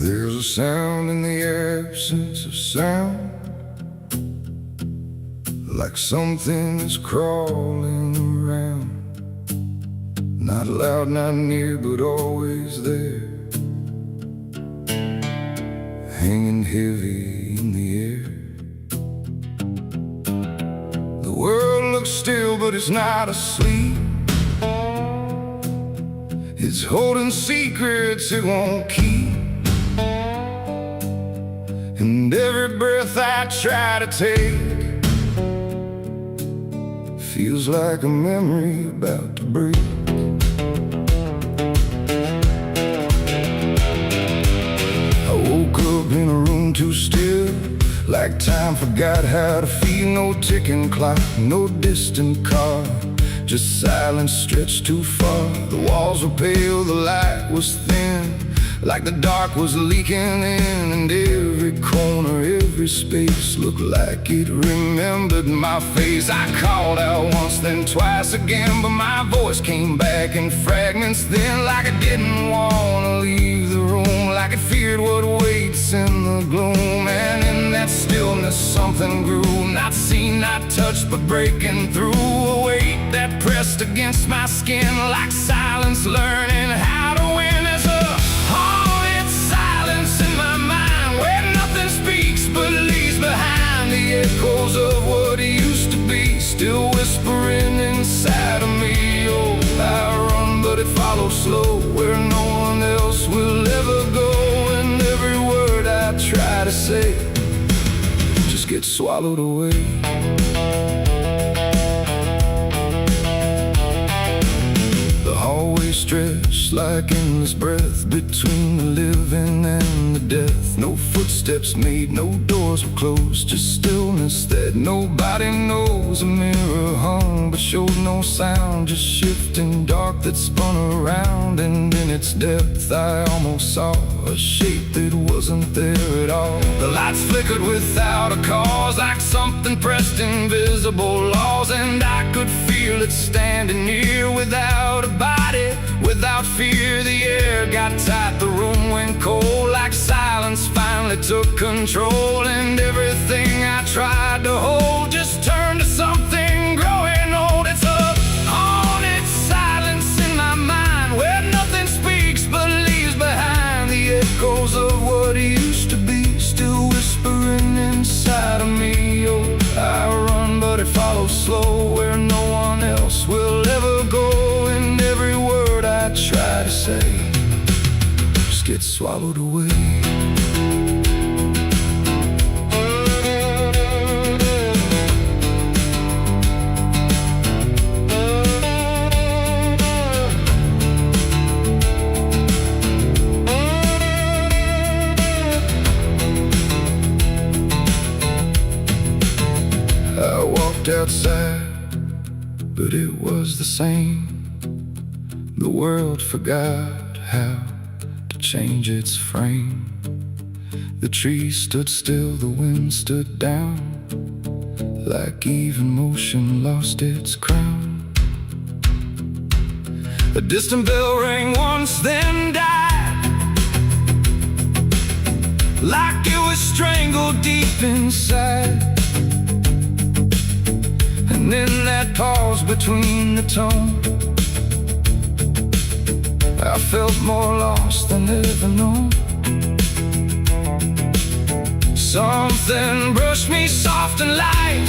There's a sound in the absence of sound, like something is crawling around. Not loud, not near, but always there, hanging heavy in the air. The world looks still, but it's not asleep. It's holding secrets it won't keep. And every breath I try to take feels like a memory about to break. I woke up in a room too still, like time forgot how to feel. No ticking clock, no distant car, just silence stretched too far. The walls were pale, the light was thin, like the dark was leaking in. And every corner, every space looked like it remembered my face. I called out once, then twice again, but my voice came back in fragments then. Like I didn't want to leave the room, like it feared what waits in the gloom. And in that stillness something grew, not seen, not touched, but breaking through. A weight that pressed against my skin, like silence learning how to win. As a haunted silence in my mind, where nothing speaks but leaves behind the echoes of what used to be, still whispering inside of me. Oh, I run, but it follows slow, where no one else will ever go. And every word I try to say just gets swallowed away. The hallway stretched like endless breath between the living and the death. No footsteps made, no doors were closed, just stillness that nobody knows. A mirror hung but showed no sound, just shifting dark that spun around. And in its depth I almost saw a shape that wasn't there at all. The lights flickered without a cause, like something pressed invisible laws. And I could feel it standing near, without a body, without fear. The air got tight, the room went cold, like silence finally took control. And everything I tried to hold just turned to something growing old. It's a haunted silence in my mind, where nothing speaks but leaves behind the echoes of what used to be, still whispering inside of me. Oh, I run, but it follows slow, where no one else will ever go. And every word I try to say just gets swallowed away. I walked outside, but it was the same. The world forgot how to change its frame. The trees stood still, the wind stood down, like even motion lost its crown. A distant bell rang once, then died, like it was strangled deep inside. And in that pause between the tone, I felt more lost than ever known. Something brushed me soft and light,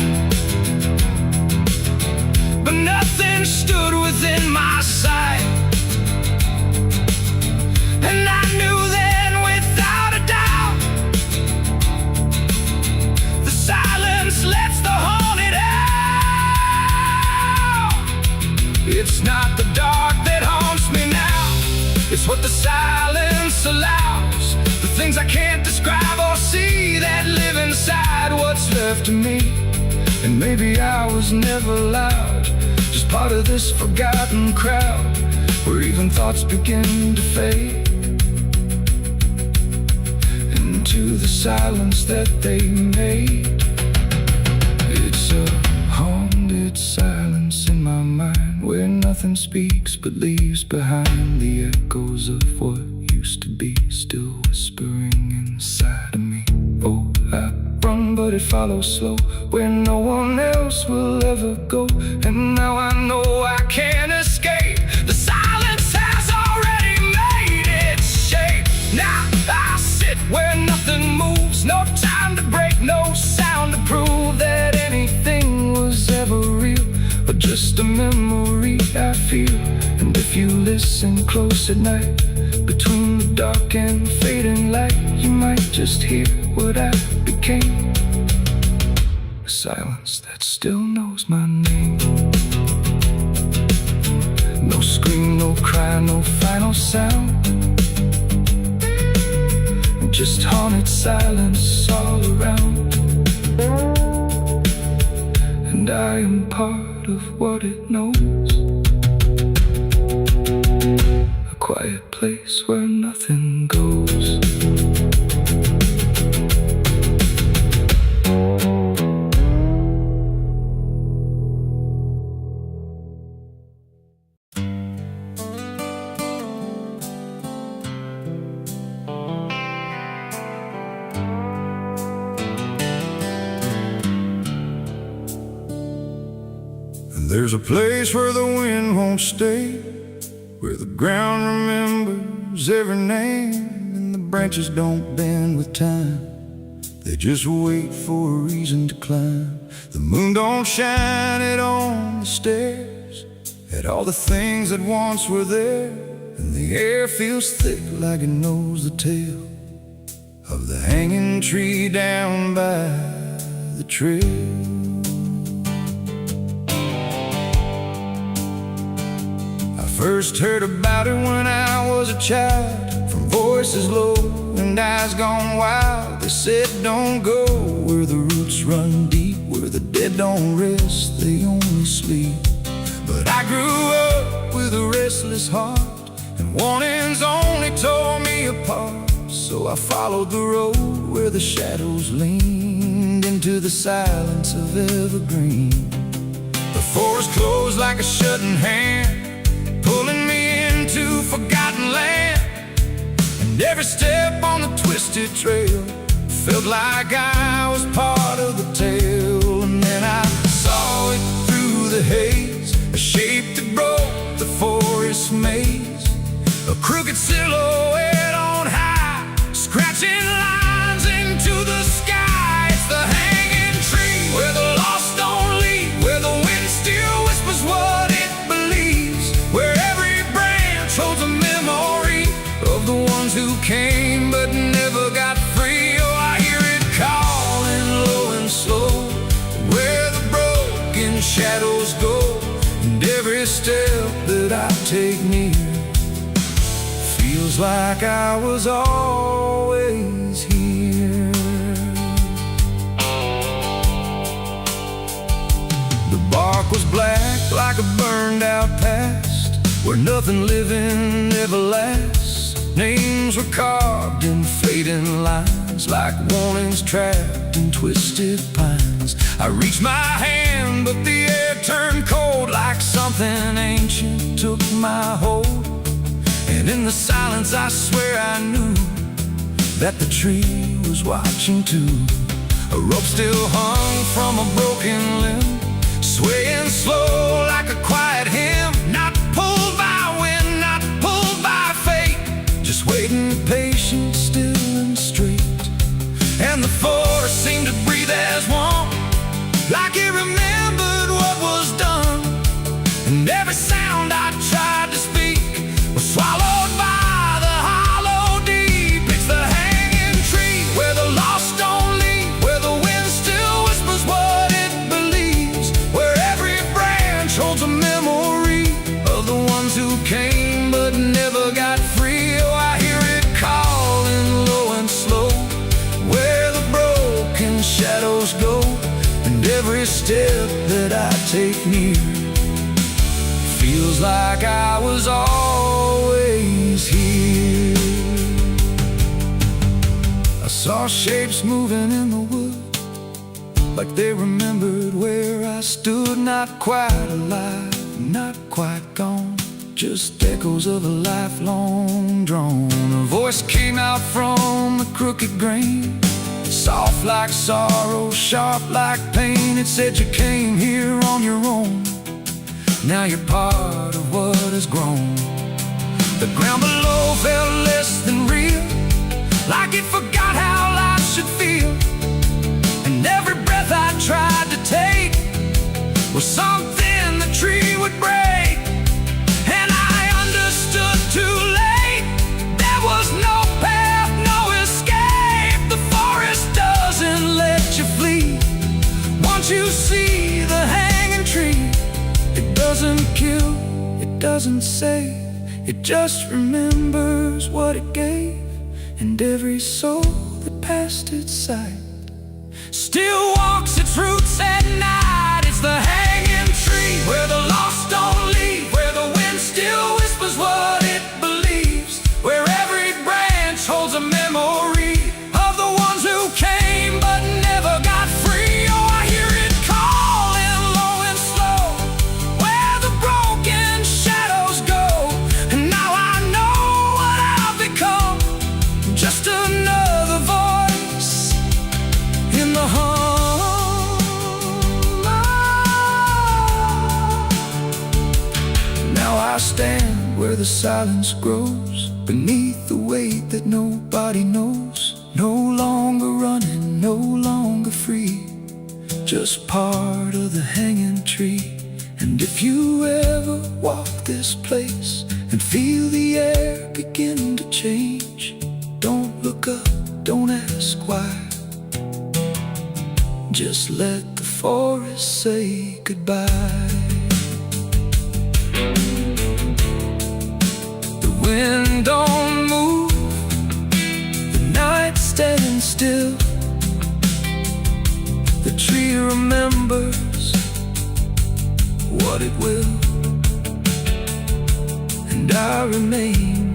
but nothing stood within my sight. And I knew then without a doubt, the silence lets the haunted out. It's not the dark that haunts me now, it's what the silence allows. The things I can't describe or see that live inside what's left of me. And maybe I was never loud, just part of this forgotten crowd, where even thoughts begin to fade into the silence that they made. It's a haunted silence in my mind, where nothing nothing speaks but leaves behind the echoes of what used to be, still whispering inside of me. Oh, I run but it follows slow, where no one else will ever go. And now I know I can't escape. The silence has already made its shape. Now I sit where nothing moves, no time to break, no sound to prove that anything was ever real, but just a memory I feel. And if you listen close at night, between the dark and fading light, you might just hear what I became. A silence that still knows my name. No scream, no cry, no final sound, just haunted silence all around. And I am part of what it knows, a quiet place where nothing goes. There's a place where the wind won't stay, where the ground remembers every name, and the branches don't bend with time, they just wait for a reason to climb. The moon don't shine it on the stairs, at all the things that once were there, and the air feels thick like it knows the tale of the hanging tree down by the trail. First heard about it when I was a child, from voices low and eyes gone wild. They said don't go where the roots run deep, where the dead don't rest, they only sleep. But I grew up with a restless heart, and warnings only tore me apart. So I followed the road where the shadows leaned into the silence of evergreen. The forest closed like a shutting hand, pulling me into forgotten land. And every step on the twisted trail felt like I was part of the tale. And then I saw it through the haze, a shape that broke the forest maze, a crooked silhouette on high, scratching lines into the sky. It's the hanging tree where the lost don't leave, where the wind still whispers what it believes, where every branch holds a memory of the ones who came but never got free. Oh, I hear it calling low and slow, where the broken shadows go, and every step that I take near feels like I was always here. The bark was black like a burned out past, where nothing living ever lasts. Names were carved in fading lines, like warnings trapped in twisted pines. I reached my hand, but the air turned cold, like something ancient took my hold. And in the silence I swear I knew that the tree was watching too. A rope still hung from a broken limb, swaying slow like a quiet hymn, not pulled by wind, not pulled by fate, just waiting patient, still and straight. And the forest seemed to breathe as one, like it remembered what was done. And every sound I tried to speak was swallowed by the hollow deep. It's the hanging tree where the lost don't leave, where the wind still whispers what it believes, where every branch holds a memory of the ones who came but never got free. Oh, I hear it calling low and slow, where the broken shadows go, and every step that I take near feels like I was always here. I saw shapes moving in the wood, like they remembered where I stood, not quite alive, not quite gone, just echoes of a lifelong drone. A voice came out from the crooked grain, soft like sorrow, sharp like pain. It said you came here on your own, now you're part of what has grown. The ground below felt less than real, like it forgot how life should feel. And every breath I tried to take was something the tree would break. And I understood too late, there was no path, no escape. The forest doesn't let you flee. Once you see the hanging tree, it doesn't kill, it doesn't save, it just remembers what it gave. And every soul that passed its sight still walks its roots at night. It's the hanging tree where the lost don't leave, where the wind still whispers what it believes, where every branch holds a memory of the ones who came but never got free. Oh, I hear it calling low and slow, where the broken shadows go. And now I know what I've become, just another voice in the hum. Now I stand where the silence grows, beneath the weight that nobody knows. No longer running, no longer free, just part of the hanging tree. And if you ever walk this place and feel the air begin to change, don't look up, don't ask why, just let the forest say goodbye. The wind don't move, the night standing still. The tree remembers what it will, and I remain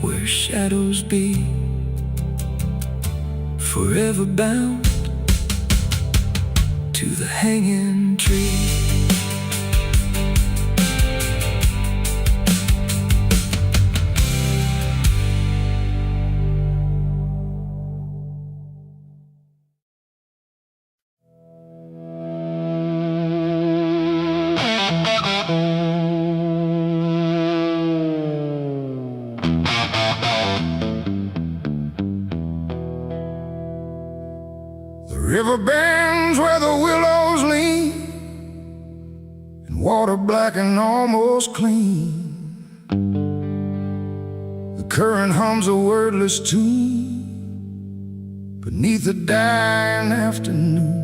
where shadows be, forever bound to the hanging tree. River bends where the willows lean, and water black and almost clean. The current hums a wordless tune beneath the dying afternoon.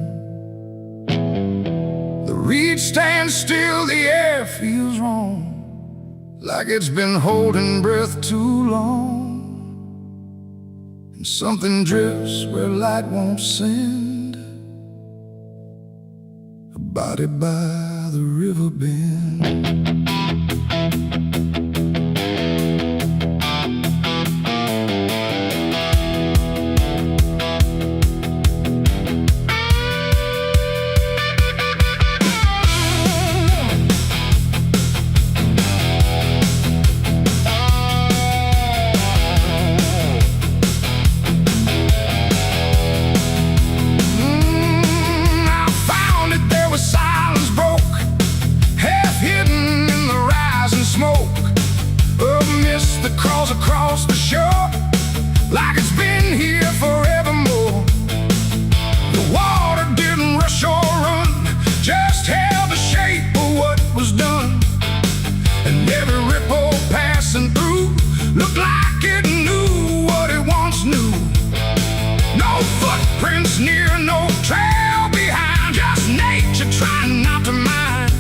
The reed stands still, the air feels wrong, like it's been holding breath too long. And something drifts where light won't send, a body by the river bend. Across the shore, like it's been here forevermore. The water didn't rush or run, just held the shape of what was done. And every ripple passing through looked like it knew what it once knew. No footprints near, no trail behind, just nature trying not to mind.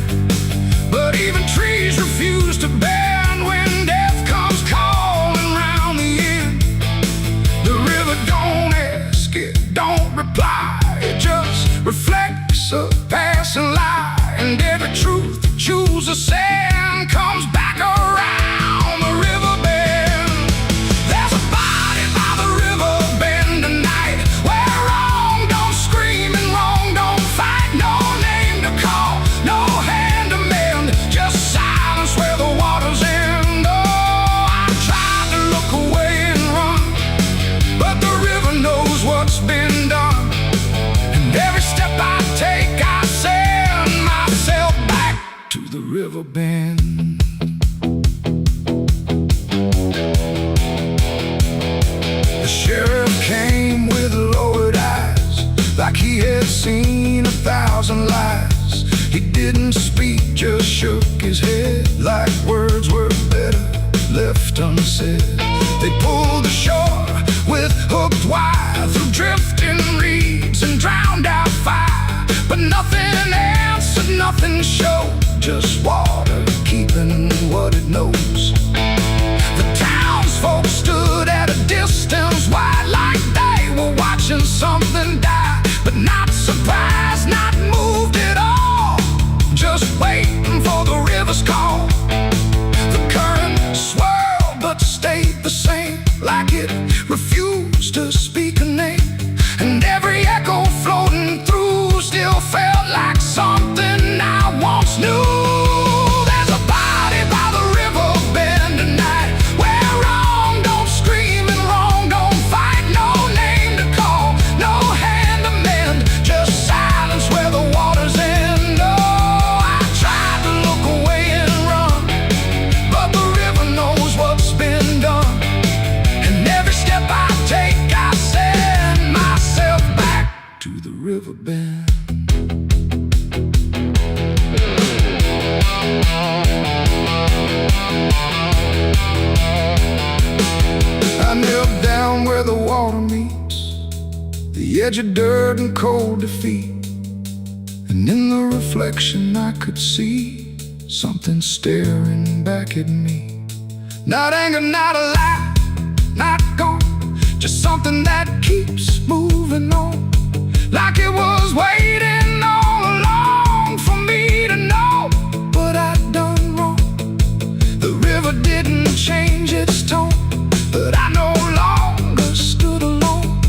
But even trees refuse to bend when death comes calling round the end. The the river bend. The sheriff came with lowered eyes, like he had seen 1,000 lies. He didn't speak, just shook his head, like words were better left unsaid. They pulled ashore with hooked wire through drifting reeds and drowned out fire, but nothing answered, nothing showed, just water keeping what it knows. The townsfolk stood at a distance wide, like they were watching something die, but not surprised, not moved at all, just waiting for the river's call. The current swirled but stayed the same, like it refused to speak a name, and every echo floating through still felt like something I once knew. There's a body by the river bend tonight, where wrong don't scream and wrong don't fight. No name to call, no hand to mend, just silence where the waters end. Oh, I tried to look away and run, but the river knows what's been done, and every step I take I send myself back to the river bend. I knelt down where the water meets the edge of dirt and cold defeat, and in the reflection I could see something staring back at me. Not anger, not a lie, not gone, just something that keeps moving on, like it was waiting all along for me to know what I'd done wrong. The river didn't change its tone, but I no longer stood alone,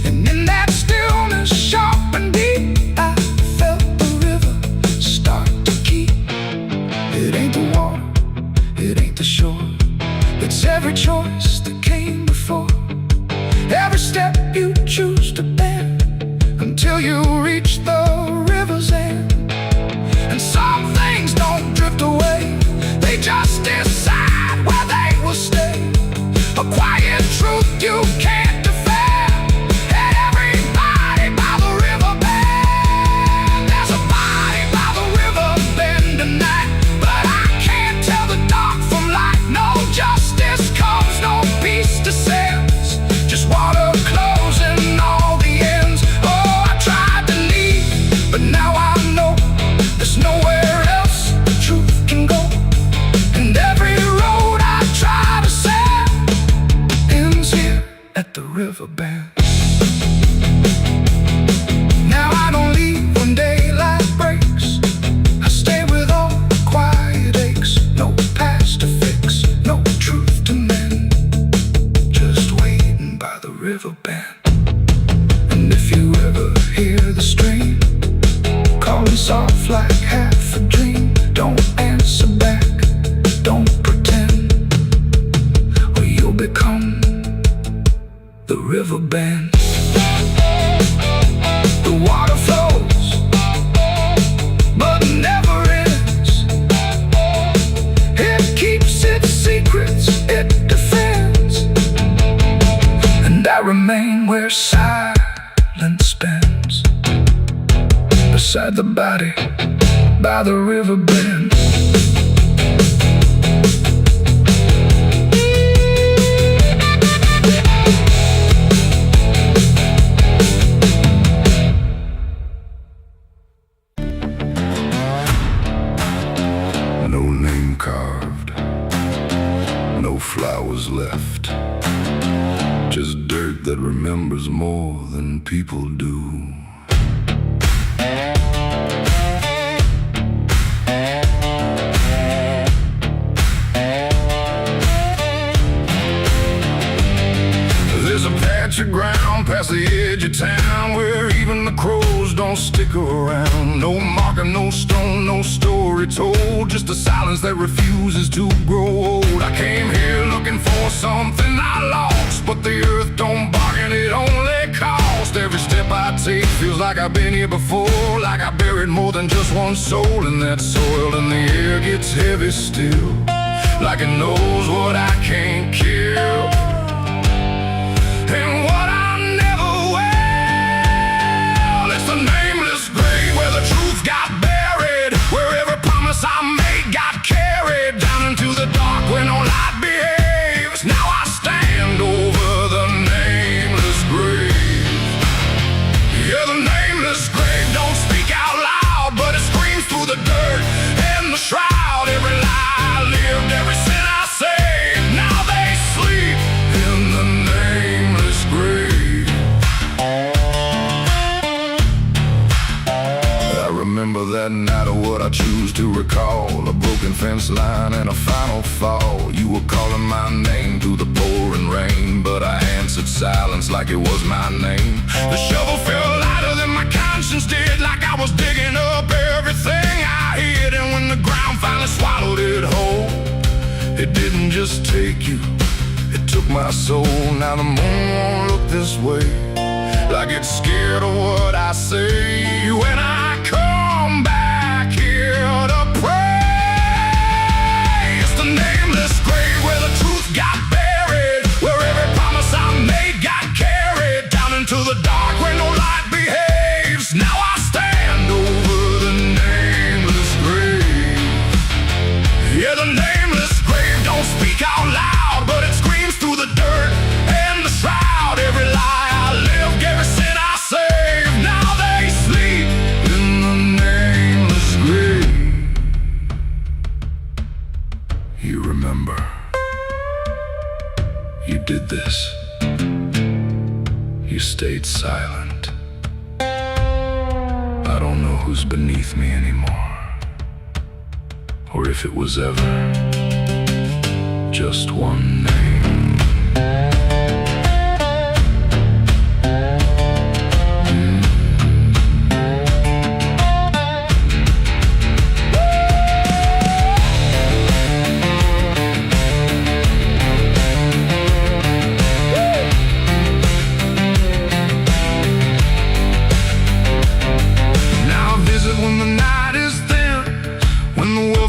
and in that stillness sharp and deep, I felt the river start to keep. It ain't the water, it ain't the shore, it's every choice that came before, every step you choose to bend, until you reach the river's end. And some things don't drift away, they just decide where they will stay, a quiet truth you can't defend. Everybody by the river bend. There's a body by the river bend tonight, but I can't tell the dark from light. No justice comes, no peace descends, just water closing all the ends. Oh, I tried to leave, but now I know there's nowhere else the truth can go, and every road I try to set ends here at the river bend. Now I don't leave when daylight breaks, I stay with all the quiet aches. No past to fix, no truth to mend, just waiting by the river bend. And if you ever hear the stream calling soft like half a dream, don't answer back, don't pretend, or you'll become the river bend. The water flows, but never ends. It keeps its secrets, it defends, and I remain where silence bends, beside the body by the river bend. No name carved, no flowers left, just dirt that remembers more than people do. There's a patch of ground past the edge of town where even the crows don't stick around. No marker, no stone, no story told, just a silence that refuses to grow old. I came here looking for something I lost, but the earth don't bargain, it only cost. Every step I take feels like I've been here before, like I buried more than just one soul in that soil, in the air is heavy still, like it knows what I can't kill, and what I never will. It's a nameless grave where the truth got buried, where every promise I made got carried down into the dark where no light behaves. Now I stand over the nameless grave. Yeah, the nameless grave don't speak out loud, but it screams through the dirt and the shroud. Every lie I lived, every sin I saved, now they sleep in the nameless grave. I remember that night of what I choose to recall, a broken fence line and a final fall. You were calling my name through the pouring rain, but I answered silence like it was my name. The shovel felt lighter than my conscience did, like I was digging up everything I hid. And when the ground finally swallowed it whole, it didn't just take you, it took my soul. Now the moon won't look this way, like it's scared of what I say. When I come back here to pray, it's the nameless grave where the truth got buried, where every promise I made got carried down into the dark where no light behaves. Now I stand over the nameless grave. Yeah, the nameless grave don't speak out loud, but it screams through the dirt and the shroud. Every lie I lived, every sin I saved, now they sleep in the nameless grave. You remember, you did this. You stayed silent. I don't know who's beneath me anymore, or if it was ever just one name.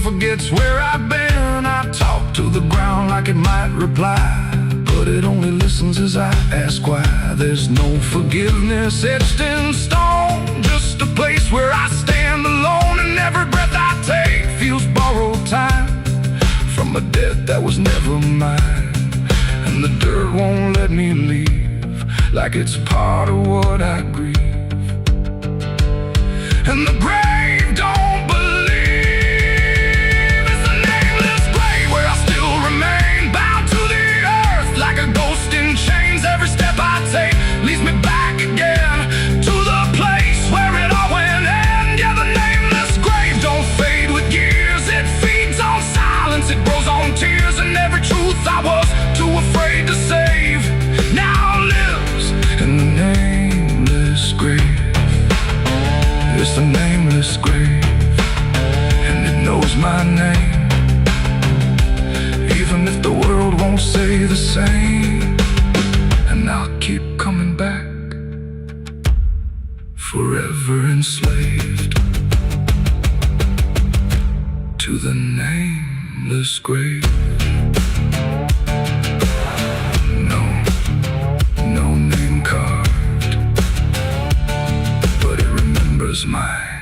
Forgets where I've been. I talk to the ground like it might reply, but it only listens as I ask why. There's no forgiveness etched in stone, just a place where I stand alone, and every breath I take feels borrowed time from a debt that was never mine. And the dirt won't let me leave, like it's part of what I grieve. And the grave don't leads me back again to the place where it all went end. Yeah, the nameless grave don't fade with years. It feeds on silence, it grows on tears, and every truth I was too afraid to save now lives in the nameless grave. It's the nameless grave, and it knows my name, even if the world won't say the same. And I'll keep coming back, forever enslaved to the nameless grave. No name carved, but it remembers mine.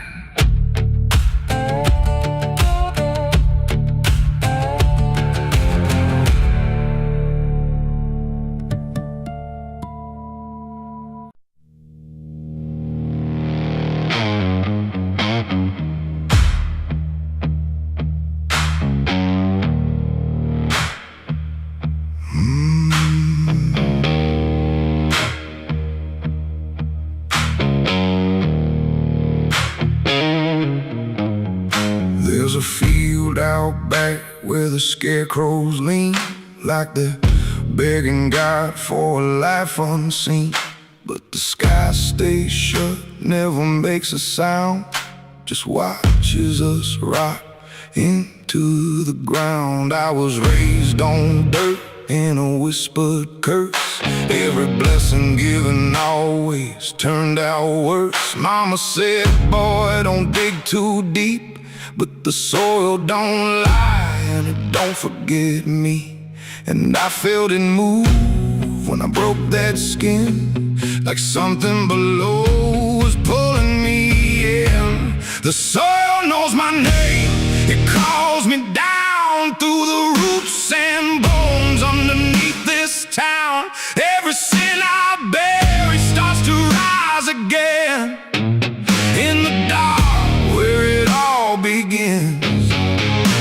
There's a field out back where the scarecrows lean, like they're begging God for a life unseen. But the sky stays shut, never makes a sound, just watches us rot into the ground. I was raised on dirt in a whispered curse. Every blessing given always turned out worse. Mama said, boy, don't dig too deep, but The soil don't lie and it don't forget me. And I felt it move when I broke that skin, like something below was pulling me in. The soil knows my name, it calls me down through the roots and bones underneath this town. Every sin I bury starts to rise again in the dark where it all begins.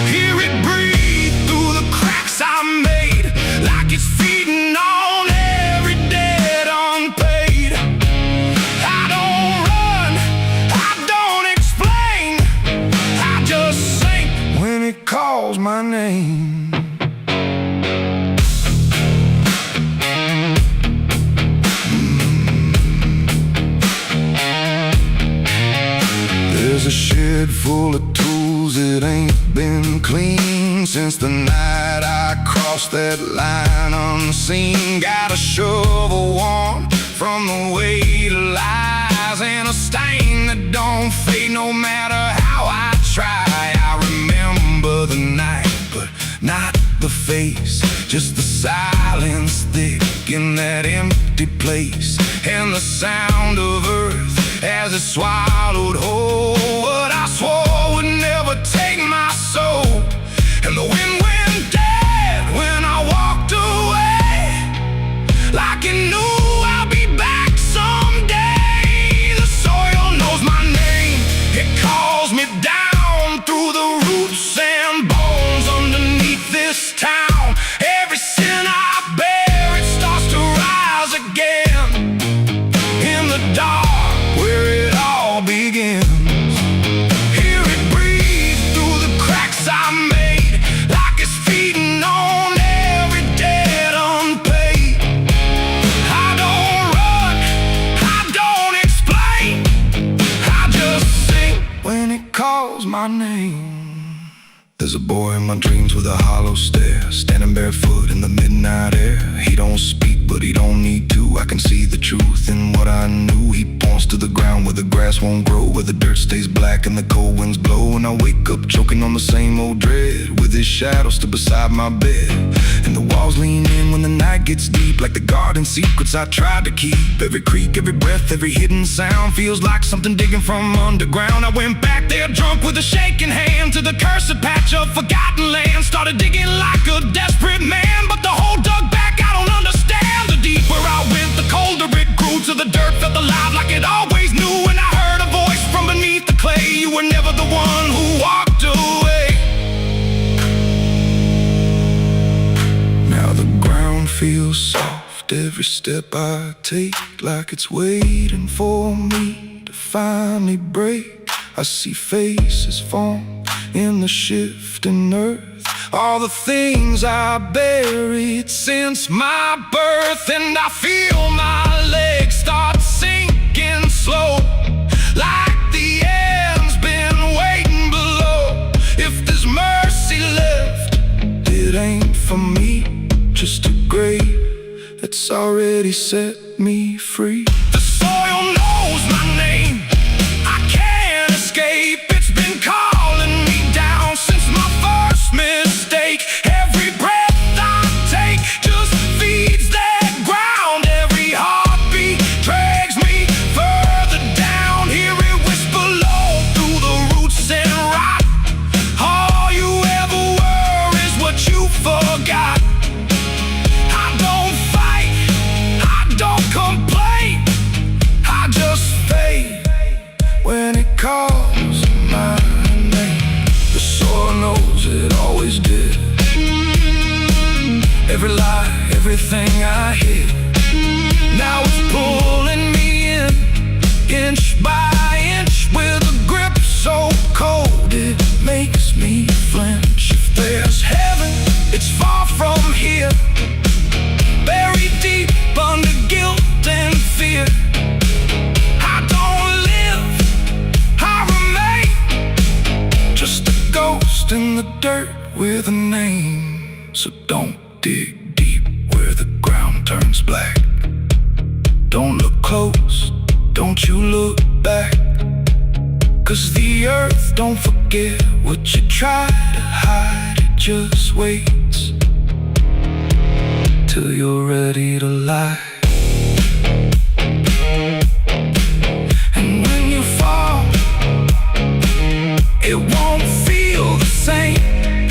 Hear it breathe through the cracks I made, like it's feeding on every debt unpaid. I don't run, I don't explain, I just sink when it calls my name. There's a shed full of tools, it ain't been clean since the night I crossed that line unseen. Got a shovel worn from the weight of lies, and a stain that don't fade no matter how I try. I remember the night, but not the face, just the silence thick in that empty place, and the sound of earth as it swallowed whole what I swore would never take my soul. And the wind went dead when I walked away, like it knew I'll be back someday. The soil knows my name, it calls me down through the roots and bones underneath this town. Every sin I bear, it starts to rise again in the dark where it all begins. Hear it breathe through the cracks I made, like it's feeding on every debt unpaid. I don't run, I don't explain, I just sing when it calls my name. There's a boy in my dreams with a hollow stare, standing barefoot in the midnight air. He don't speak, but he don't need to. I can see the truth in what I knew. He points to the ground where the grass won't grow, where the dirt stays black and the cold winds blow. And I wake up choking on the same old dread, with his shadow still beside my bed. And the walls lean in when the night gets deep, like the garden secrets I tried to keep. Every creak, every breath, every hidden sound feels like something digging from underground. I went back there drunk with a shaking hand to the cursed patch of forgotten land. Started digging like a desperate man, but the hole dug back, I don't understand. The deeper I went, the colder it grew, to the dirt felt alive like it always knew. And I heard a voice from beneath the clay, you were never the one who walked away. Now the ground feels soft, every step I take, like it's waiting for me to finally break. I see faces form in the shifting earth, all the things I buried since my birth. And I feel my legs start sinking slow, like the end's been waiting below. If there's mercy left, it ain't for me, just a grave that's already set me free. The soil knows my name, I can't escape. It's been calling me down since my first mistake. Every breath I take just feeds that ground. Every heartbeat drags me further down. Hear it whisper low through the roots and rot. All you ever were is what you forgot. I don't fight, I don't complain, I just fade when it calls my name. The soil knows it always did. Every lie, everything I hid, now it's pulling me in, inch by inch, with a grip so cold it makes me flinch. If there's heaven, it's far from here, buried deep under guilt and fear. I don't live, I remain, just a ghost in the dirt with a name. So don't dig deep where the ground turns black. Don't look close, don't you look back, 'Cause the earth don't forget what you try to hide. It just waits till you're ready to lie. And when you fall, it won't feel the same.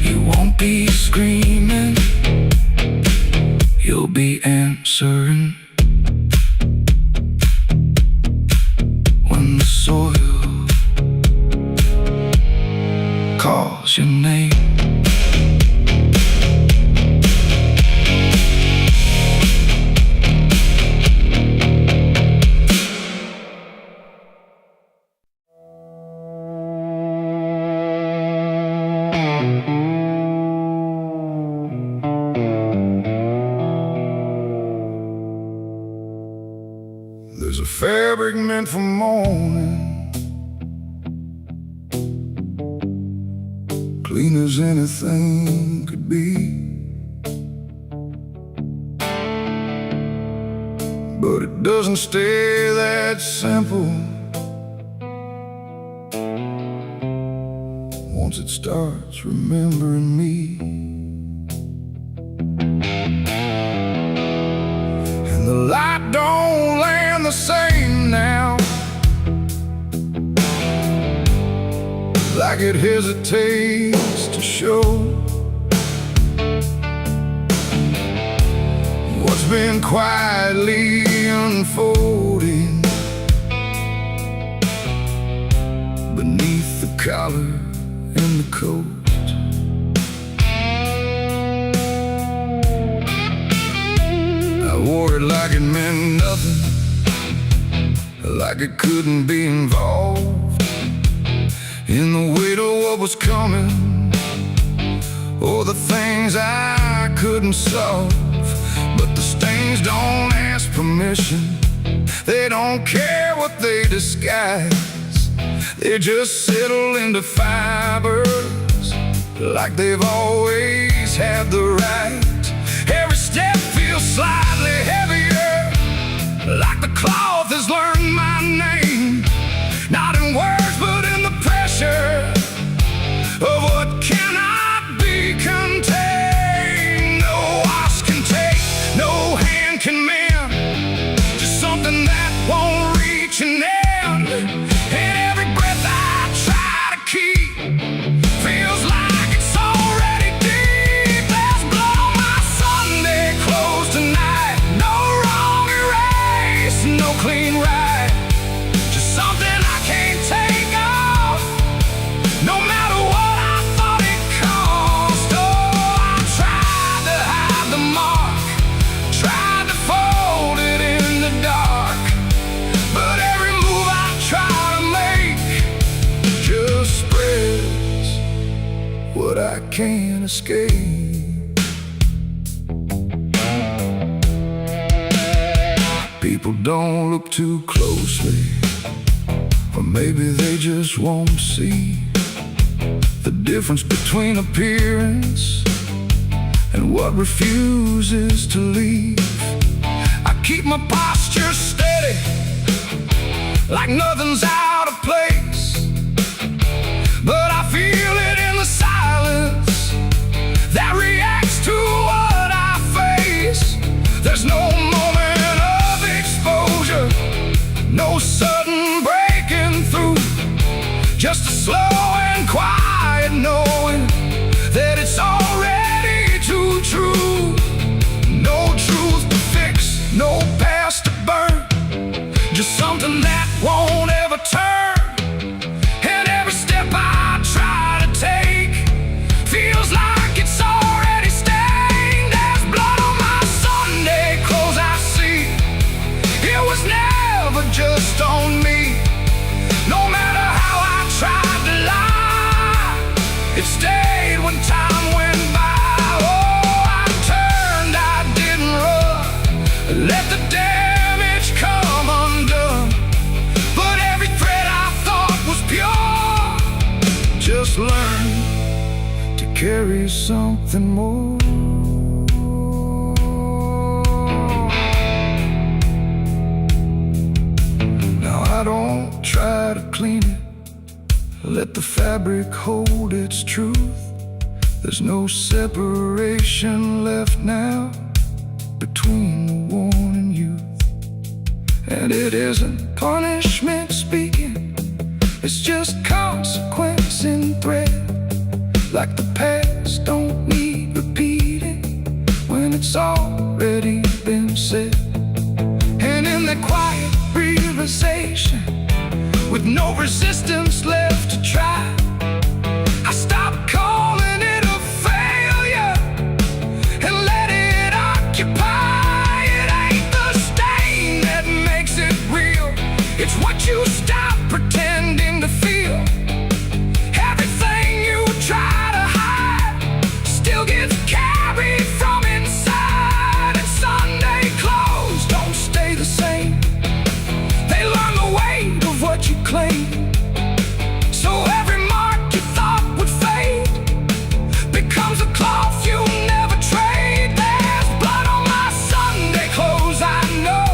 You won't be screaming, you'll be answering. When the soil calls your name. There's a fabric meant for mourning, clean as anything could be. But it doesn't stay that simple. Once it starts remembering me. And the light don't land the same now, like it hesitates to show what's been quietly unfolding beneath the collar and the coat. I wore it like it meant nothing, like it couldn't be involved in the weight of what was coming, or the things I couldn't solve. But the stains don't ask permission, they don't care what they disguise. They just settle into fibers, like they've always had the right. Every step feels slightly heavier, like the cloth has learned my name. Not in words, but in the pressure of what cannot be contained. No wash can take, no hand can mend, just something that won't reach an end. And every breath I try to keep feels like it's already deep. There's blood on my Sunday clothes tonight, no wrong erase, no clean right, just something I can't take off, no matter what I thought it cost. Oh, I tried to hide the mark, tried to fold it in the dark, but every move I try to make just spreads what I can't escape. People don't look too closely, or maybe they just won't see the difference between appearance and what refuses to leave. I keep my posture steady, like nothing's out of place, but I feel it in the silence that reacts to what I face. There's no moment of exposure, no sudden breaking through, just a slow and quiet knowing that it's already too true. No truth to fix, no past to burn, just something that won't ever turn. And every step I try to take feels like it's already stained. There's blood on my Sunday clothes I see. It was never just on me. No matter how I tried to lie, it stayed when time went by. Oh, I turned, I didn't run, let the damage come undone. But every thread I thought was pure just learned to carry something more. Now I don't try to clean it. Let the fabric hold its truth. There's no separation left now between the worn and youth. And it isn't punishment speaking, it's just consequence in thread. Like the past don't need repeating when it's already been said. And in that quiet realization, with no resistance left to try, I stopped calling it a failure and let it occupy. It ain't the stain that makes it real, it's what you stop pretending to feel. Everything you try to hide still gets carried from inside. And Sunday clothes don't stay the same, they learn the weight of what you claim. So every mark you thought would fade becomes a cloth you never trade. There's blood on my Sunday clothes, I know.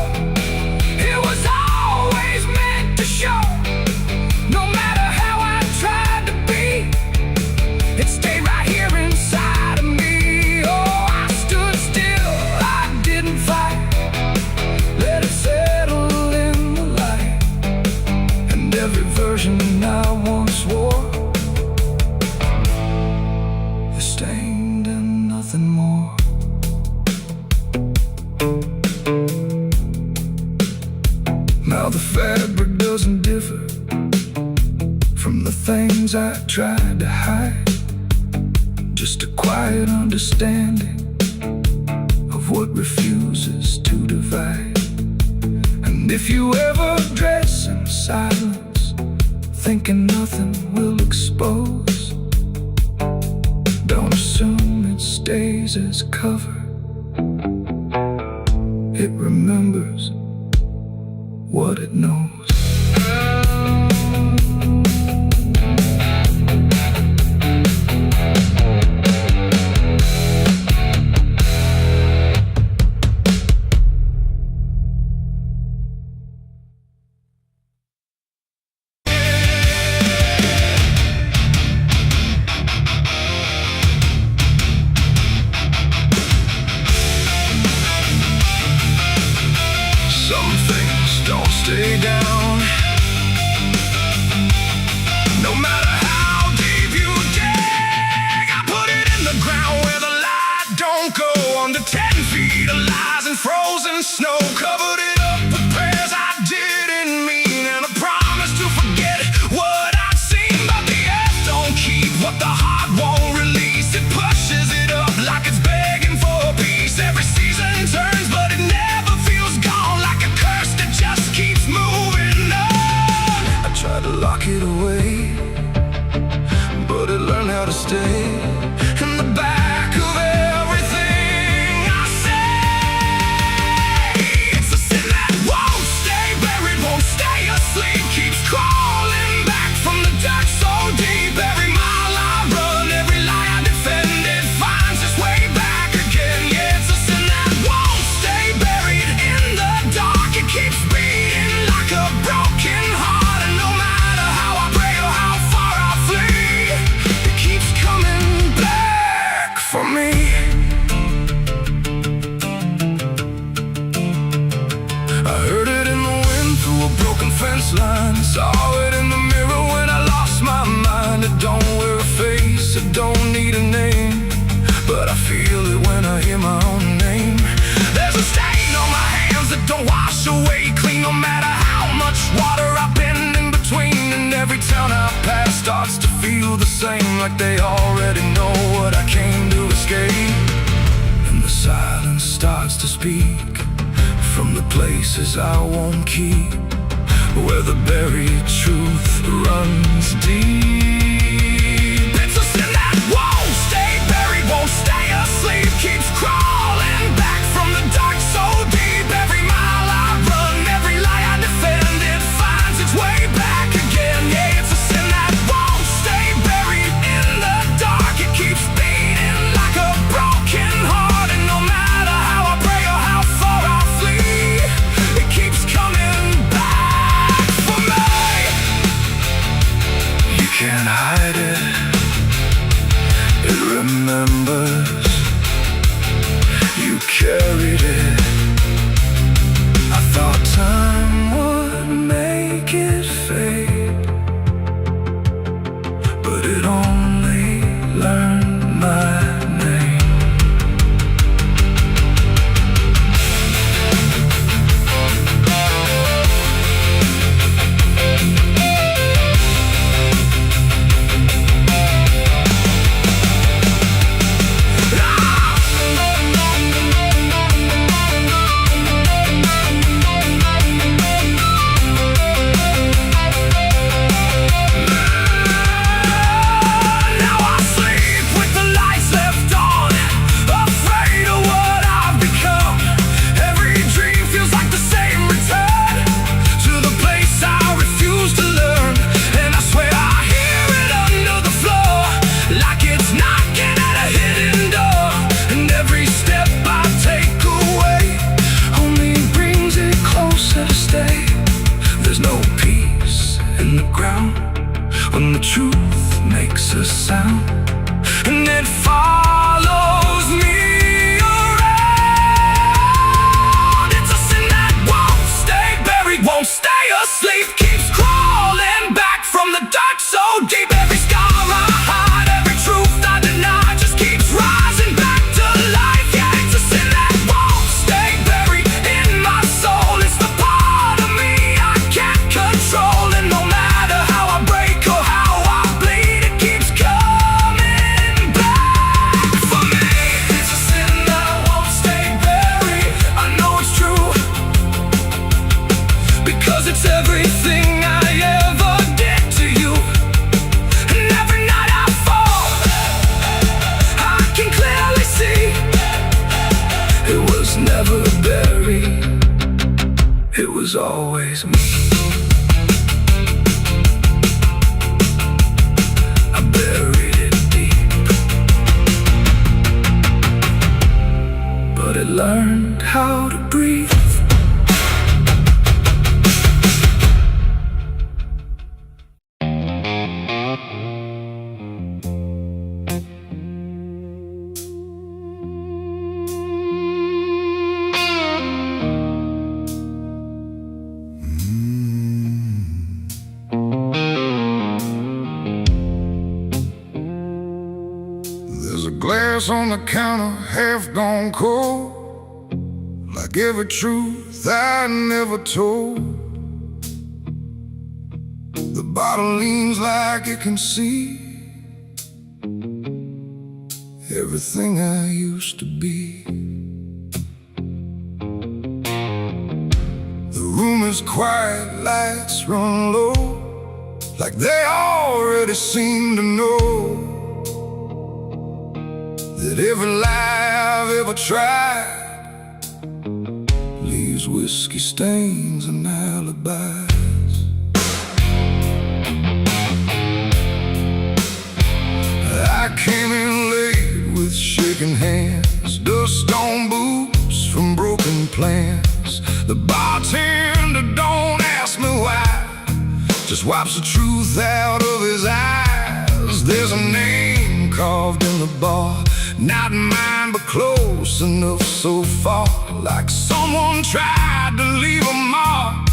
It was always meant to show. No matter how I tried to be, it stayed right here inside of me. Oh, I stood still, I didn't fight, let it settle in the light. And every version I once wore is stained and nothing more. Now the fabric doesn't differ from the things I tried to hide. Just a quiet understanding of what refuses to divide. And if you ever dress in silence, thinking nothing will expose, don't assume it stays as cover. It remembers what it knows. Some things don't stay down, no matter how deep you dig. I put it in the ground where the light don't go. Under 10 feet of lies and frozen snow, covered it up with prayers I didn't mean, and a promise to forget what I'd seen. But the earth don't keep what the heart won't release. It pushes it up like it's begging for peace. Every season turns, but it never feels gone, like a curse that just keeps moving on. I tried to lock it away, but it learned how to stay in the back of everything I say. It's a sin that won't stay buried, won't stay asleep, keeps crawling back from the dirt so deep. Every mile I run, every lie I defend, it finds its way back again. Yeah, it's a sin that won't stay buried in the dark. It keeps beating like a broken heart, and no matter how I pray or how far I flee, it keeps coming back for me. I heard it in the wind through a broken fence line, saw it in the mirror when I lost my mind. It don't wear a face, it don't need a name, but I feel it when I hear my own name. There's a stain on my hands that don't wash away clean, no matter how much water I've been in between. And every town I pass starts to feel the same, like they already know what I came to escape. And the silence starts to speak from the places I won't keep, where the buried truth runs deep. It's a sin that won't stay buried, won't stay asleep, keeps crawling back from the dark so deep. Every mile I run, every lie I defend, it finds its way back again. Yeah, it's a sin that won't stay buried in the dark. It keeps beating like a broken heart, and no matter how I pray or how far I flee, it keeps coming back for me. can't hide it. It remembers. You carried it. I thought time would make it fade, but it only learned my name. When the truth makes a sound, and it follows me around. It's a sin that won't stay buried, won't stay asleep, keeps crawling back from the dirt so deep. Every scar I hide, every truth I deny, just keeps rising back to life. Yeah, it's a sin that won't stay buried in my soul. It's the part of me I can't control, and no matter how I break or how I bleed, it keeps coming back for me. It's a sin that won't stay buried. I know it's true, because it's everything I ever did to you. And every night I fall, I can clearly see it was never buried, it was always me. I buried it deep, but it learned how to breathe. There's a glass on the counter, half gone cold, like every truth I never told. The bottle leans like it can see everything I used to be. The room is quiet, lights run low, like they already seem to know that every lie I've ever tried leaves whiskey stains and alibis. I came in late with shaking hands, dust on boots from broken plans. The bartender don't ask me why, just wipes the truth out of his eyes. There's a name carved in the bar, not mine but close enough so far, like someone tried to leave a mark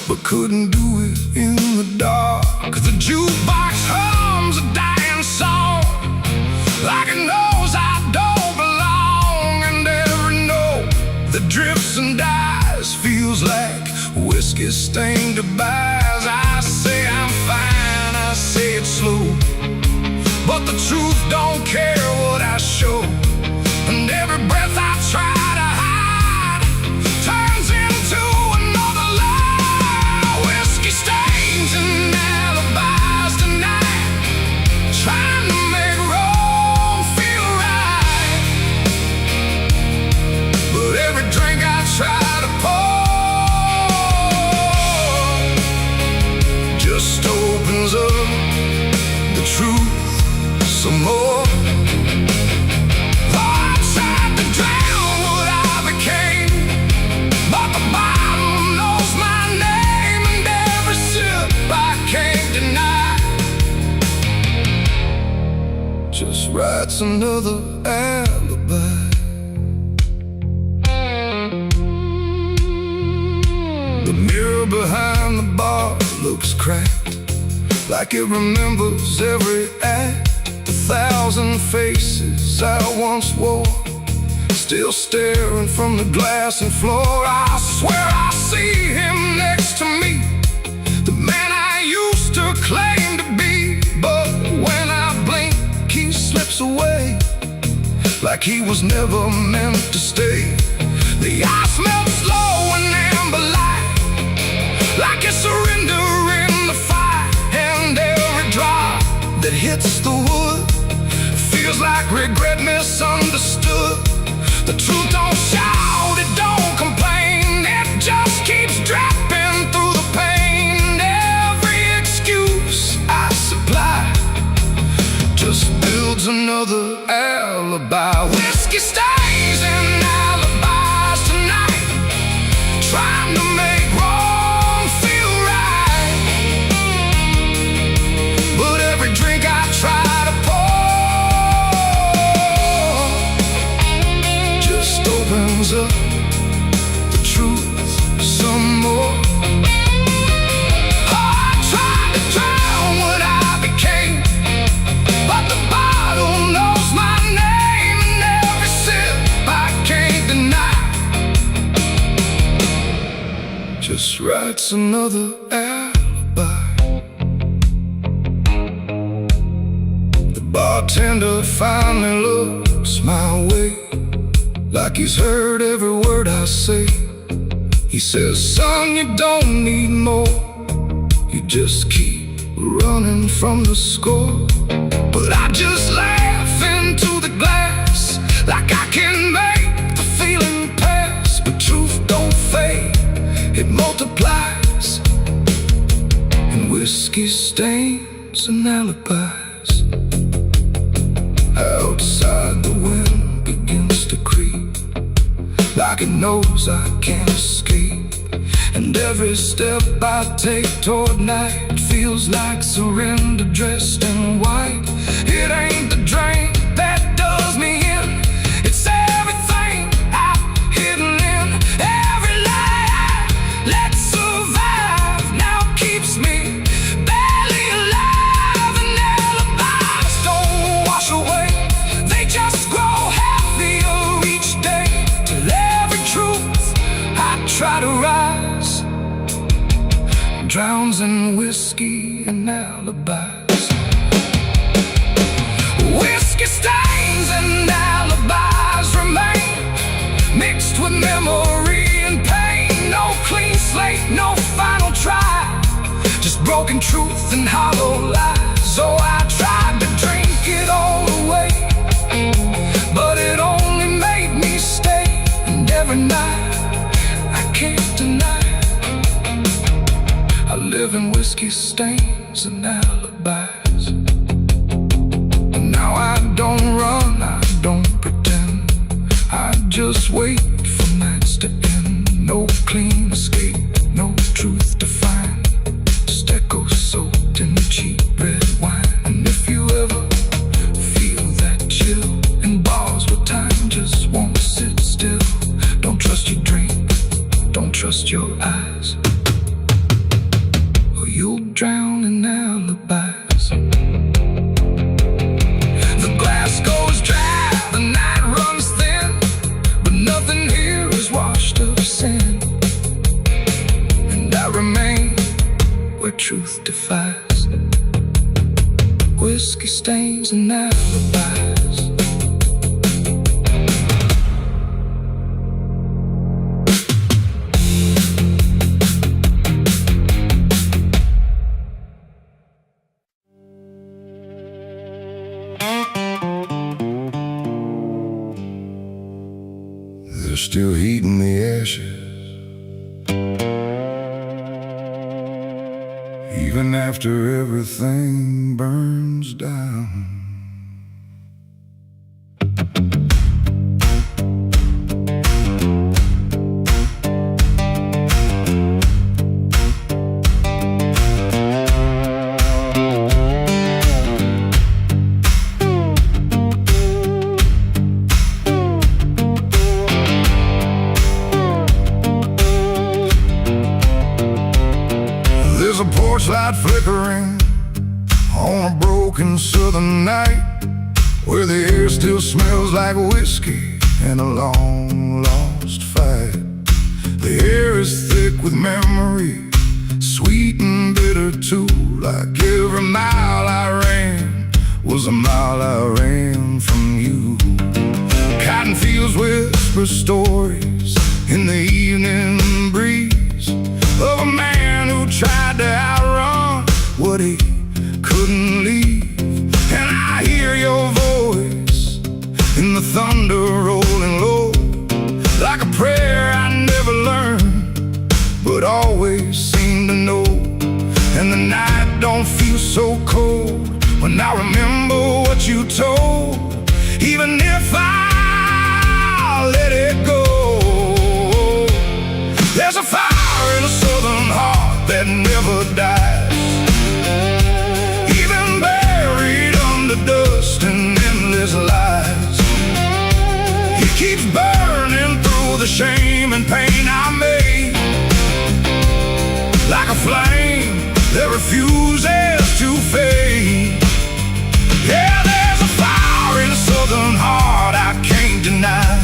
but couldn't do it in the dark. The jukebox hums a dying song, like it knows I don't belong, and every note that drifts and dies feels like whiskey stained goodbyes. I say I'm fine, I say it slow, but the truth don't care what I show, and every breath I try to hide turns into another lie. Whiskey stains and alibis tonight, trying to make wrong feel right. But every drink I try to pour just opens up the truth some more. I tried to drown what I became, but the bottle knows my name, and every sip I can't deny writes another alibi. The mirror behind the bar looks cracked, like it remembers every act. 1,000 faces I once wore, still staring from the glass and floor. I swear I see him next to me, the man I used to claim to be. But when I blink, he slips away, like he was never meant to stay. The ice melts slow and amber light, like a surrender in the fire. And every drop that hits the wood feels like regret misunderstood. The truth don't shout, it don't complain, it just keeps dropping through the pain. Every excuse I supply just builds another alibi. Whiskey stays in alibis tonight, trying to make wrong feel right. But every drink I try to pour opens up the truth some more. Oh, I tried to drown what I became, but the bottle knows my name, and every sip I can't deny just writes another alibi. The bartender finally looks my way, like he's heard every word I say. He says, son, you don't need more, you just keep running from the score. But I just laugh into the glass, like I can make the feeling pass. But truth don't fade, it multiplies, and whiskey stains and alibis. Outside the wind begins to creep, like it knows I can't escape. And every step I take toward night feels like surrender dressed in white. It ain't the drink that does me in, it's everything I've hidden in. Every lie I let survive now keeps me barely alive. And alibis don't wash away, they just grow heavier each day, till every truth I try to rise drowns in whiskey and alibis. Whiskey stains and alibis remain, mixed with memory and pain. No clean slate, no final try, just broken truth and hollow lies. So I tried to drink it all away, but it only made me stay. And every night I can't deny I live in whiskey stains and alibis. And now I don't run, I don't pretend, I just wait for nights to end. No clean escape, no truth to find, just echoes soaked in cheap red wine. And if you ever feel that chill in bars where time just won't sit still, don't trust your drink, don't trust your eyes, you'll drown in alibis. The glass goes dry, the night runs thin, but nothing here is washed of sin. And I remain where truth defies, whiskey stains and alibis. They're still heating the ashes, even after everything burns down. cold and southern night, where the air still smells like whiskey and a long-lost fight. The air is thick with memory, sweet and bitter too. Like every mile I ran was a mile I ran from you. Cotton fields whisper stories in the evening breeze of a man who tried to outrun what he couldn't leave. And I hear your voice in the thunder rolling low, like a prayer I never learned, but always seem to know. And the night don't feel so cold when I remember what you told, even if I let it go. There's a fire in a southern heart that never dies, even buried under dust and endless lies. It keeps burning through the shame and pain I made, like a flame that refuses to fade. Yeah, there's a fire in a southern heart I can't deny.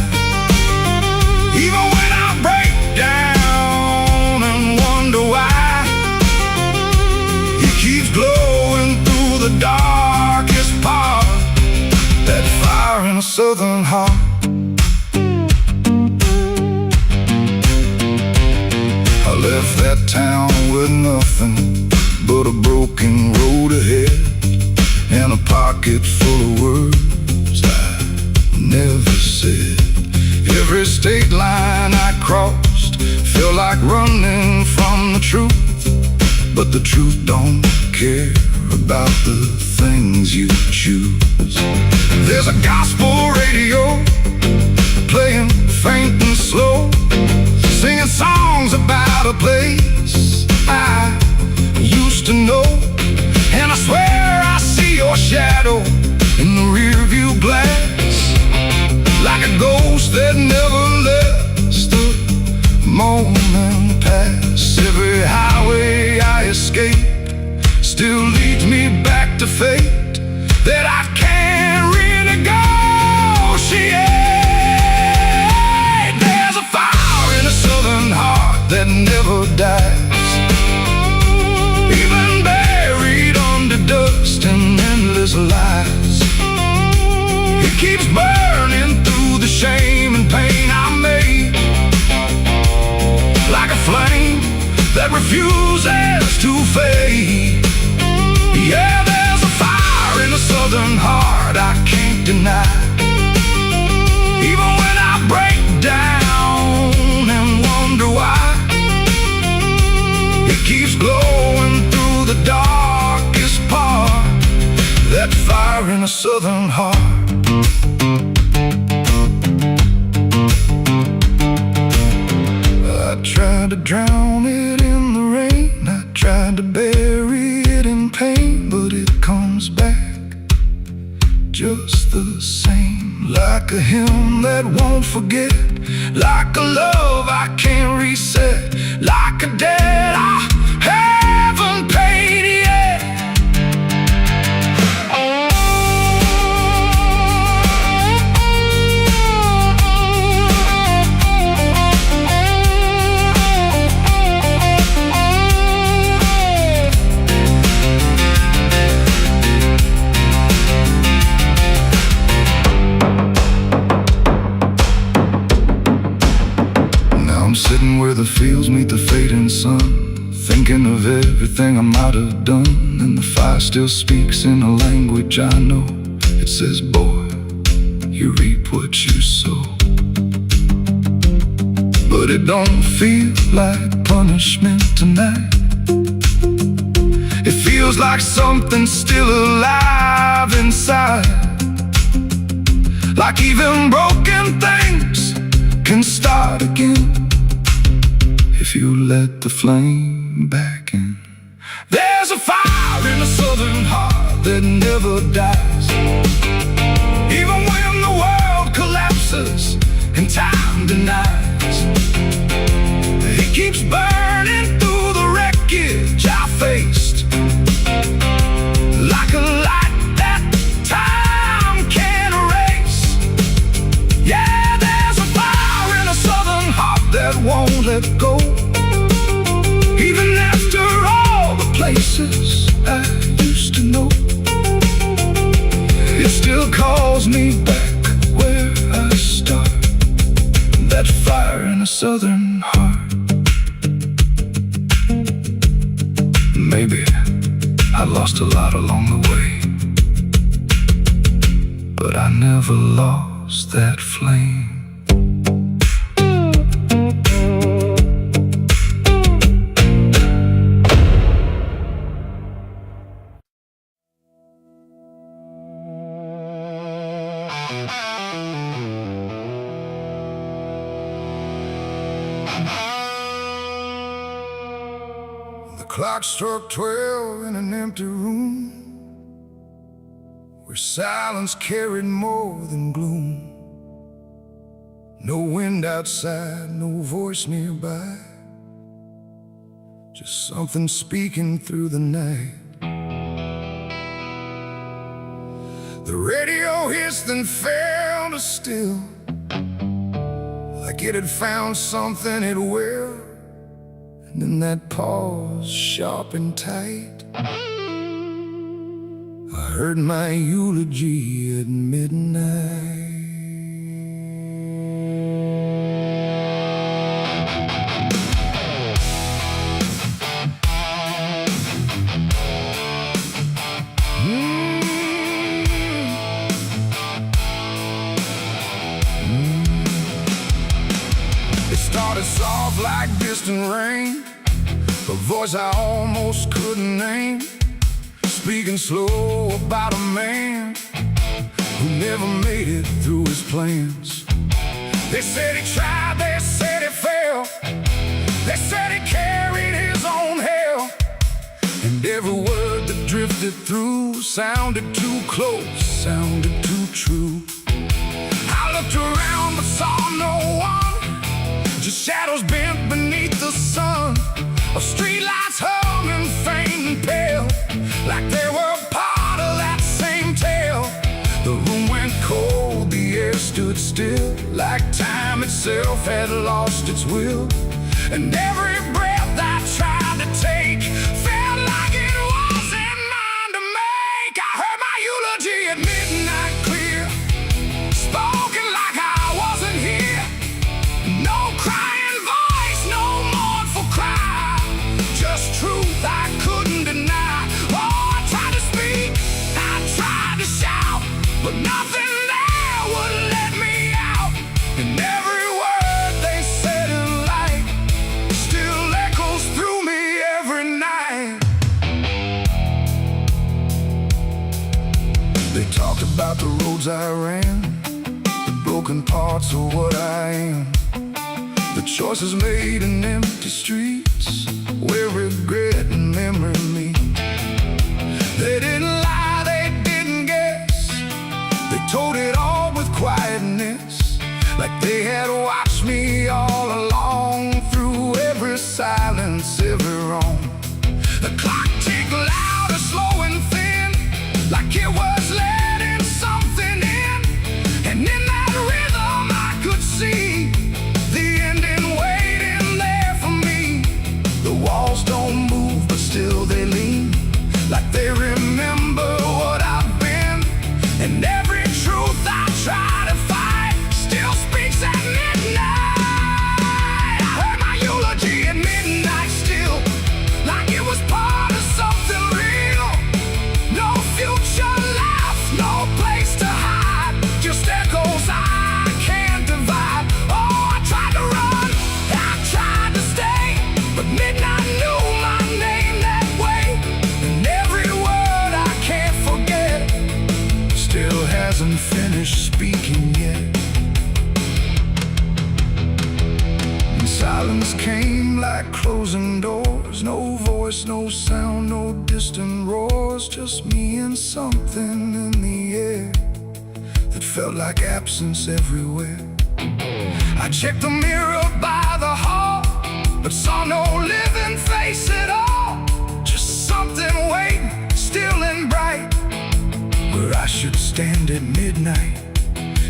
Even when I break down and wonder why, it keeps glowing through the darkest part. That fire in a southern heart. I left that town with nothing but a broken road ahead, and a pocket full of words I never said. Every state line I crossed felt like running from the truth, but the truth don't care about the things you choose. There's a gospel radio playing faint and slow, singing songs about a place I used to know. And I swear I see your shadow in the rearview glass, like a ghost that never lets the moment pass. Every highway I escape still leads me back to fate that I can't renegotiate. There's a fire in a southern heart that never dies, even buried under dust and endless lies. It keeps burning through the shame and pain I made, like a flame that refuses to fade. Yeah, there's a fire in a southern heart I can't deny. Even when I break down and wonder why, it keeps glowing through the darkest part. That fire in a southern heart. I tried to drown it in the rain, I tried to bury it in pain, but it comes back just the same. Like a hymn that won't forget, like a love I can't reset, like a debt I haven't paid yet. Sitting where the fields meet the fading sun, thinking of everything I might have done. And the fire still speaks in a language I know. It says, boy, you reap what you sow. But it don't feel like punishment tonight. It feels like something's still alive inside, like even broken things can start again if you let the flame back in. There's a fire in a southern heart that never dies, even when the world collapses and time denies. It keeps burning through the wreckage I faced, like a light that me back where I start, that fire in a southern heart. Maybe I lost a lot along the way, but I never lost that flame. The clock struck 12 in an empty room, where silence carried more than gloom. No wind outside, no voice nearby, just something speaking through the night. The radio hissed and fell to still, like it had found something it will. And in that pause, sharp and tight, I heard my eulogy at midnight. It started soft like distant rain, a voice I almost couldn't name, speaking slow about a man who never made it through his plans. They said he tried, they said he failed, they said he carried his own hell, and every word that drifted through sounded too close, sounded too true. I looked around but saw no one, just shadows bent beneath the sun, of streetlights hung and faint and pale, like they were part of that same tale. The room went cold, the air stood still, like time itself had lost its will. And every breath I tried to take felt like it wasn't mine to make. I heard my eulogy at midnight clear, spoken like I wasn't here. No crying voice, no mournful cry, just truth I couldn't deny. Oh, I tried to speak, I tried to shout, but nothing there would let me out. And every word they said in light still echoes through me every night. They talked about the roads I ran, the broken parts of what I am, the choices made in empty streets where regret and memory meet. They didn't lie, they didn't guess, they told it all with quietness, like they had watched me all along, through every silence, every wrong. The clock ticked loud and slow and thin, like it was letting something in. And in that rhythm I could see the ending waiting there for me. The walls don't move but still they lean, like they remember what I've been. And every truth I try to fight still speaks at midnight. I heard my eulogy at midnight still, like it was part of something real. No future left, no place to hide, just echoes I can't divide. Oh, I tried to run, I tried to stay, but midnight knew my name that way. And every word I can't forget still hasn't finished speaking yet. And silence came like closing doors, no voice, no sound, no distant roars, just me and something in the air that felt like absence everywhere. I checked the mirror by the hall, but saw no living face at all, just something waiting, still and bright, where I should stand at midnight.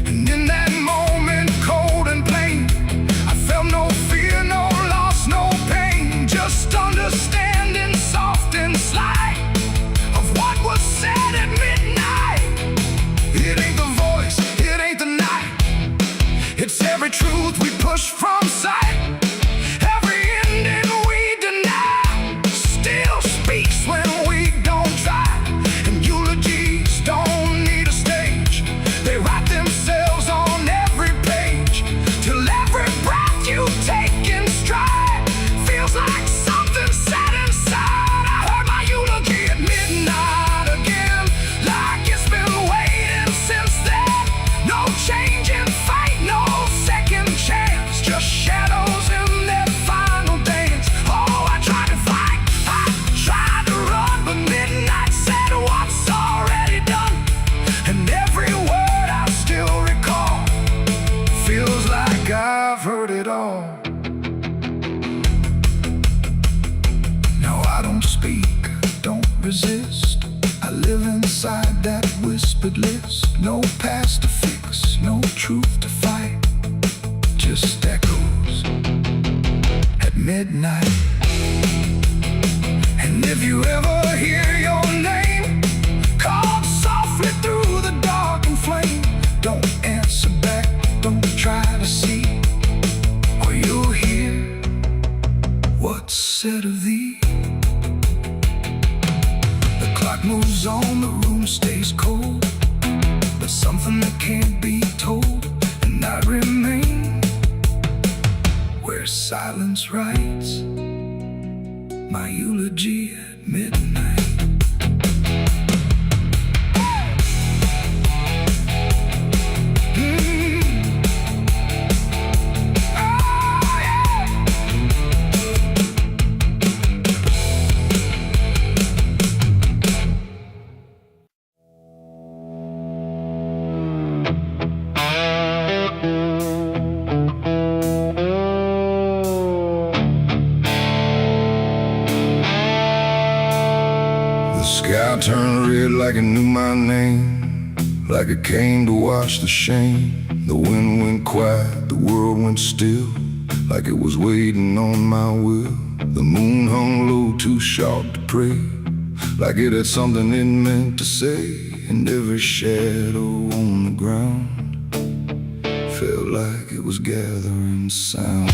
And in that moment, cold and plain, I felt no fear, no loss, no pain, just understanding, soft and slight, of what was said at midnight. It ain't the voice, every truth we push from sight, every ending we deny, still speaks when we don't try. And eulogies don't need a stage, they write themselves on every page, till every breath you take in stride feels like something set inside. I heard my eulogy at midnight again, like it's been waiting since then. No change in fate, no second chance, just shadows in their final dance. Oh, I tried to fight, I tried to run, but midnight said what's already done. And every word I still recall feels like I've heard it all. No, I don't speak, don't resist. I live inside that whispered list. No past to fix, no truth to fight, just echoes at midnight. And if you ever hear your name called softly through the darkened flame, don't answer back, don't try to see, or you'll hear what's said of thee. The clock moves on, the room stays cold, but something that can't be told, and I remain where silence writes my eulogy at midnight. The sky turned red like it knew my name, like it came to watch the shame. The wind went quiet, the world went still, like it was waiting on my will. The moon hung low, too sharp to pray, like it had something it meant to say. And every shadow on the ground felt like it was gathering sound.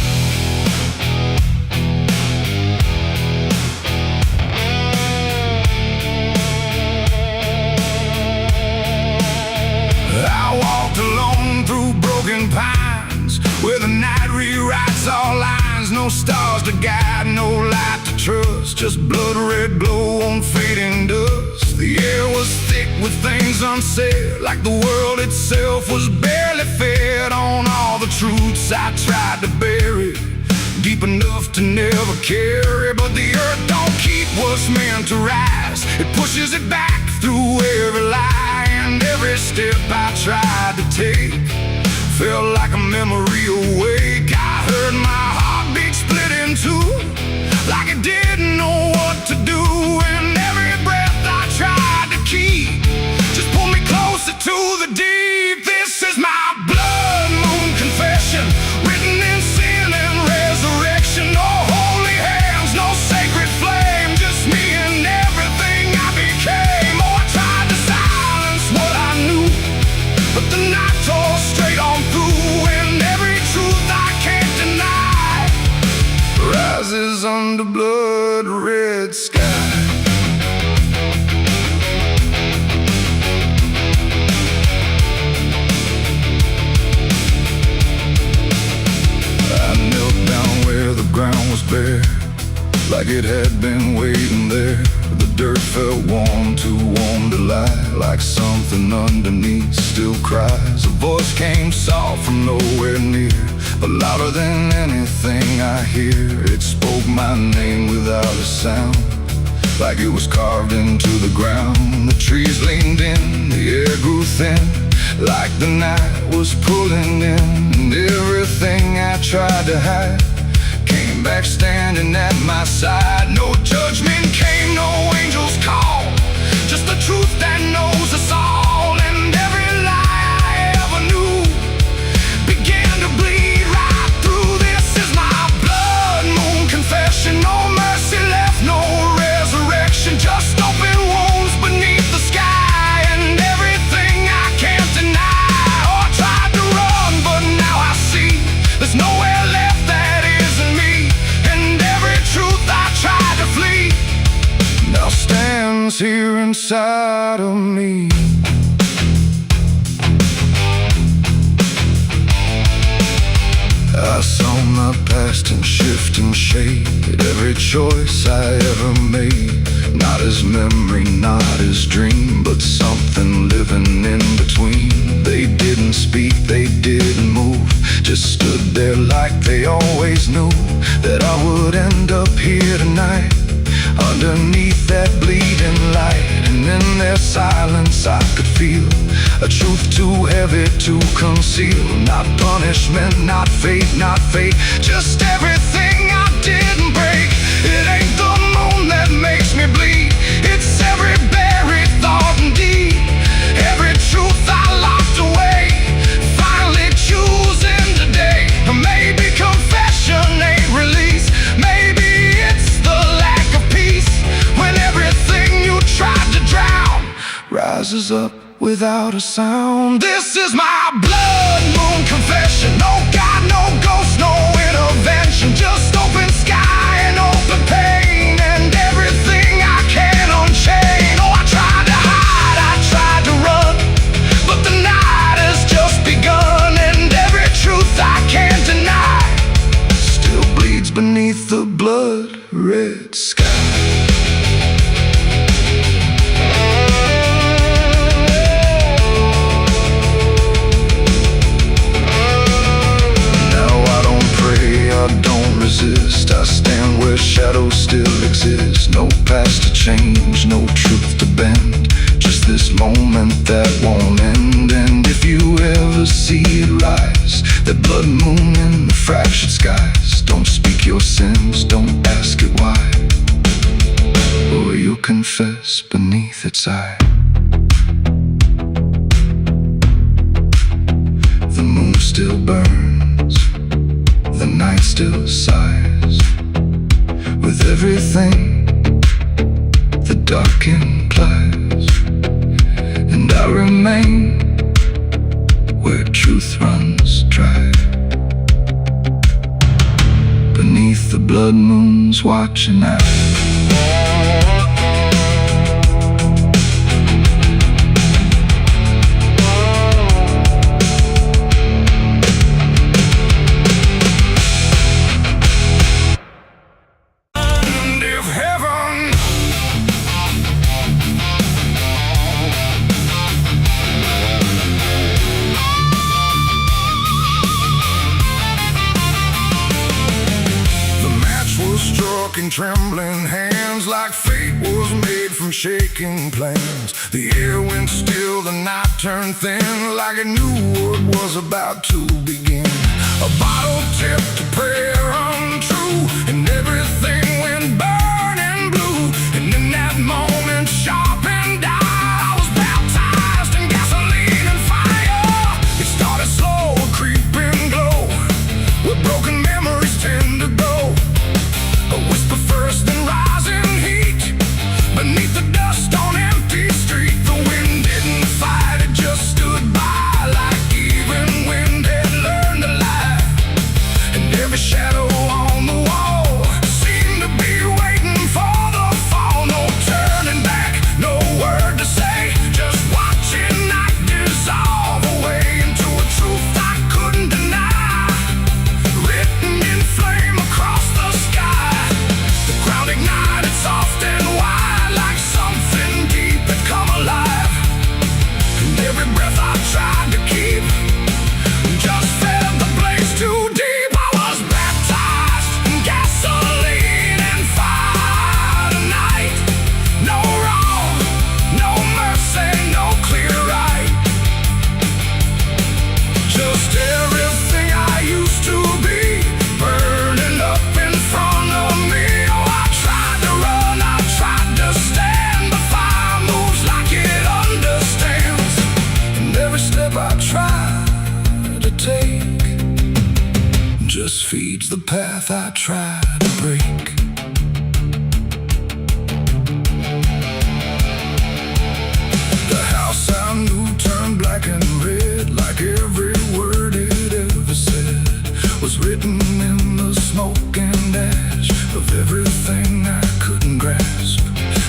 I walked alone through broken pines, where the night rewrites all lines. No stars to guide, no light to trust, just blood red glow on fading dust. The air was thick with things unsaid, like the world itself was barely fed on all the truths I tried to bury, deep enough to never carry. But the earth don't keep what's meant to rise, it pushes it back through every lie. And every step I tried to take felt like a memory awake. I heard my heartbeat split in two, like it didn't know what to do. And every breath I tried to keep just pulled me closer to the deep. This is my blood moon confession, written in sin and resurrection. No holy hands, no sacred flame, just me and everything I became. Oh, I tried to silence what I knew, but the night tore straight on through. And every truth I can't deny rises under blood red sky. I knelt down where the ground was bare, like it had been waiting there. The dirt felt warm, too warm to lie, like something underneath still cries. A voice came soft from nowhere near, but louder than anything I hear. It spoke my name without a sound, like it was carved into the ground. The trees leaned in, the air grew thin, like the night was pulling in. And everything I tried to hide came back standing at my side. No judgment came, no angel's call, just the truth that knows us all. And every lie I ever knew began to bleed right through. This is my blood moon confession. No mercy left, no resurrection, just open wounds beneath the sky. And everything I can't deny. Oh, I tried to run, but now I see inside of me. I saw my past in shifting shade, every choice I ever made. Not as memory, not as dream, but something living in between. They didn't speak, they didn't move, just stood there like they always knew that I would end up here tonight, underneath that bleeding light. And in their silence I could feel a truth too heavy to conceal. Not punishment, not fate, not fate, just everything I didn't break. It ain't the moon that makes me bleed, it's every buried thought and deed, every truth I locked away, finally choosing today. Maybe confession ain't release, maybe it's the lack of peace, when everything you tried to drown rises up without a sound. This is my blood moon confession. No God, no ghost, no intervention, just open sky and open pain, and everything I can unchain. Oh, I tried to hide, I tried to run, but the night has just begun, and every truth I can't deny still bleeds beneath the blood-red sky. I stand where shadows still exist. No past to change, no truth to bend, just this moment that won't end. And if you ever see it rise, that blood moon in the fractured skies, don't speak your sins, don't ask it why, or you'll confess beneath its eye. The moon still burns, the night still sighs, with everything the dark implies. And I remain where truth runs dry, beneath the blood moon's watching eye. In trembling hands, like fate was made from shaking plans. The air went still, the night turned thin, like it knew what was about to begin. A bottle tipped, a prayer untrue, and everything went burning blue. And in that moment, sharp and dire, I was baptized in gasoline and fire. It started slow, a creeping glow, where broken memories tend to go. A whisper first, then rising heat, beneath the dust on empty street. The wind didn't fight, it just stood by, like even wind had learned to lie. And every shadow on the wall seemed to be waiting for the fall. No turning back, no word to say, just watching night dissolve away into a truth I couldn't deny, written in flame across the sky. Ground ignited soft and wide, like something deep had come alive. And every breath I tried to keep just fed the blaze too deep. I was baptized in gasoline and fire tonight. No wrong, no mercy, no clear right, just everything I used to be, burning up in front of me. I try to take just feeds the path I try to break. The house I knew turned black and red, like every word it ever said was written in the smoke and ash of everything I couldn't grasp.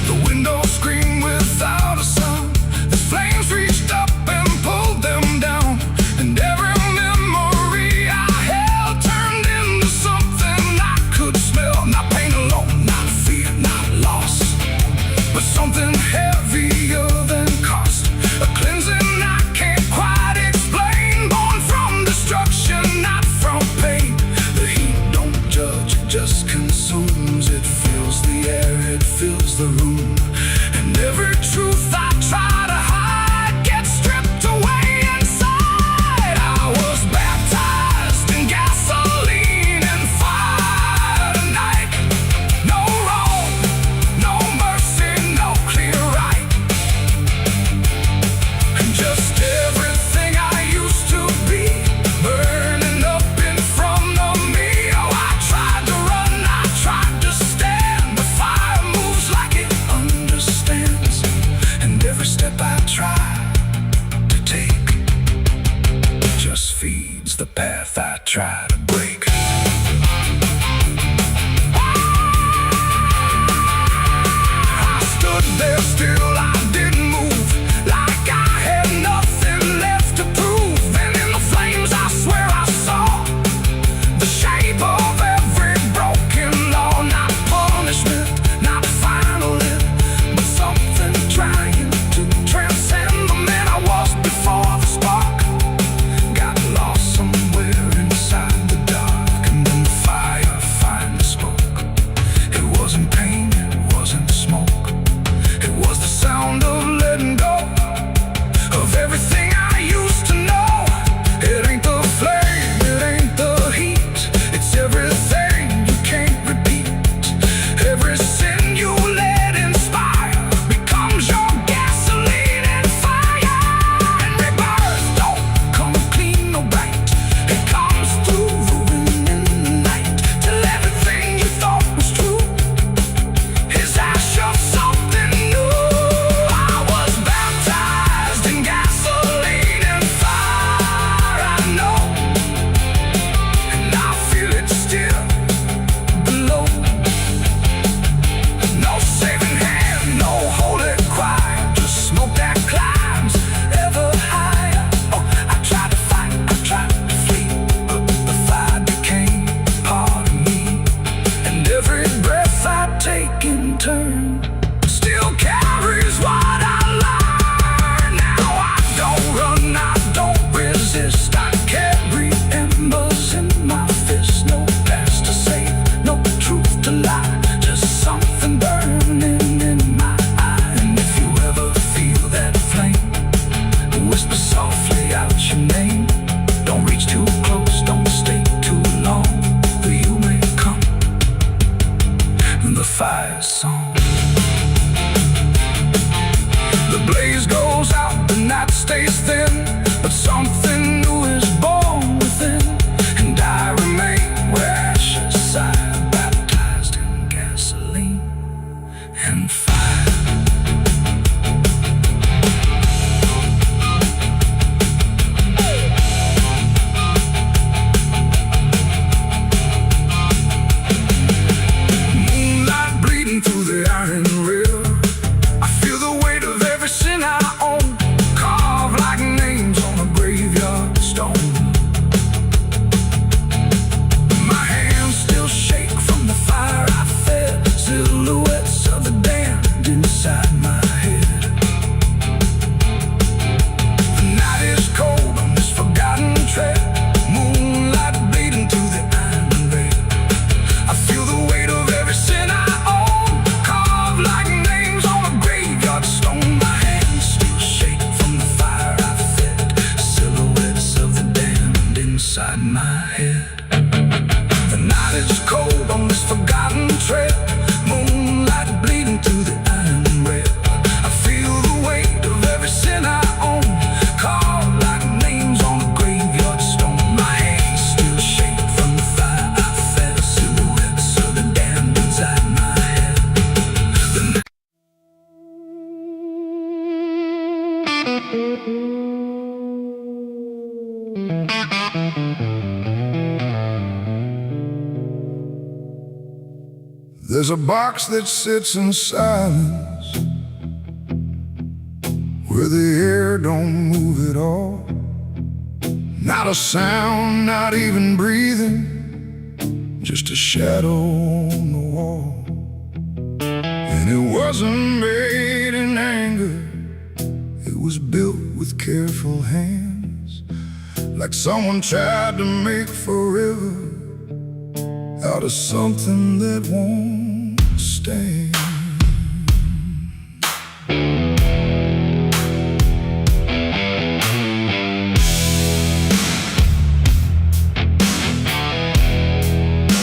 The window screamed without was the path I tried to break. I stood there still, I didn't move, like I had nothing left to prove. And in the flames I swear I saw the shape of every broken law. Not punishment, not final it, but something trying to transcend the man I was before the spark got lost somewhere inside the dark. And then the fire finally spoke. It wasn't pain, it wasn't smoke, it was the sound of letting go of everything I used to know. It ain't the flame, it ain't the heat, it's everything you can't repeat. Every sin you let inspire becomes your gasoline and fire. And rebirth don't come clean or bright, it comes through ruin in the night, till everything you thought was true is ash of something new. I was baptized in gasoline and fire, I know, and I feel it still below. No saving hand, no holy cry, just smoke that climbs ever higher. Oh, I tried to fight, I tried to flee, but the fire became part of me. And every breath I take in turn still carries what I learned. Now I don't run, I don't resist, I carry embers in my fist. No past to save, no truth to lie, just something burning in my eye. And if you ever feel that flame, whisper softly out your name. Don't reach too close, don't stay too long, or you may come the fire song. The blaze goes out, the night stays thin, but something new is born within. And I remain where ashes sigh, baptized in gasoline and fire. Moonlight bleeding through the iron rail, I feel the weight of every sin I own, carved like names on a graveyard stone. My hands still shake from the fire I fed, silhouettes of the damned inside my head. The night is cold on this forgotten trail, moonlight bleeding through the iron rail. I feel the weight of every sin I own, carved like names on a graveyard stone. My hands still shake from the fire I fed, silhouettes of the damned inside my head. The night is cold on this forgotten trail, moonlight bleeding through the iron rail. I feel the weight of every sin I own, carved like names on a graveyard stone. My hands still shake from the fire I fed, silhouettes of the damned inside my head. The night There's a box that sits in silence, where the air don't move at all. Not a sound, not even breathing, just a shadow on the wall. And it wasn't made in anger, it was built with careful hands, like someone tried to make forever out of something that won't stand.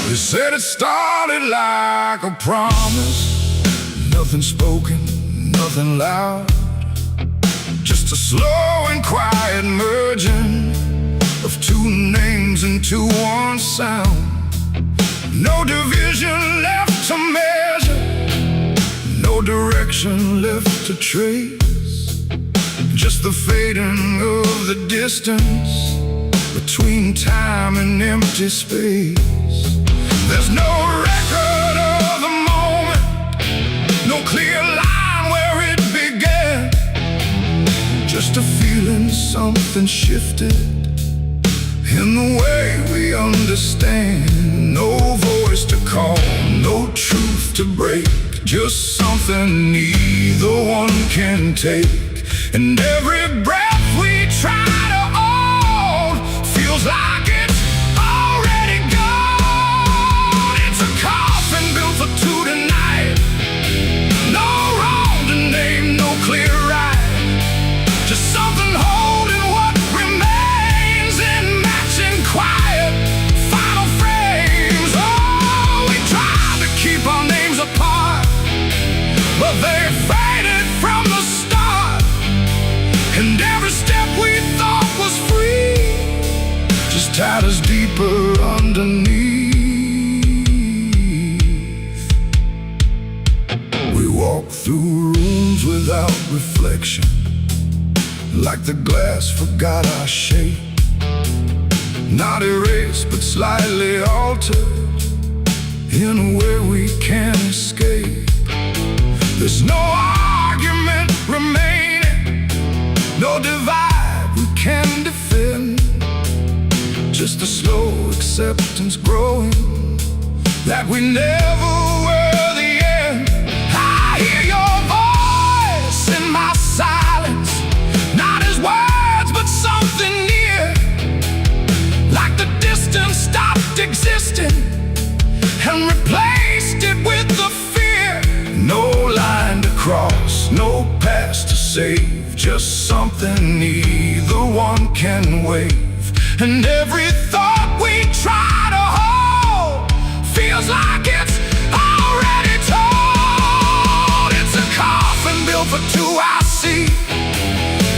They said it started like a promise, nothing spoken, nothing loud, just a slow and quiet merging of two names into one sound. No division left to measure, no direction left to trace, just the fading of the distance between time and empty space. There's no record of the moment, no clear line where it began. Just a feeling something shifted in the way we understand. No voice to call, no truth to break, just something neither one can take. And every breath we try to hold feels like it's already gone. It's a coffin built for two tonight, no wrong to name, no clear right, just something holding what remains in matching quiet final frames. Oh, we tried to keep our names apart, but they faded from the start. And every step we thought was free just tied us deeper underneath. We walk through rooms without reflection, like the glass forgot our shape. Not erased but slightly altered in a way we can't escape. There's no argument remaining, no divide we can defend, just a slow acceptance growing that we never were the end. I hear your voice in my silence, not as words but something near, like the distance stopped existing and replaced it with the fear. No line to cross, no past to save, just something neither one can wave. And every thought we try to hold feels like it's already told. It's a coffin built for two, I see.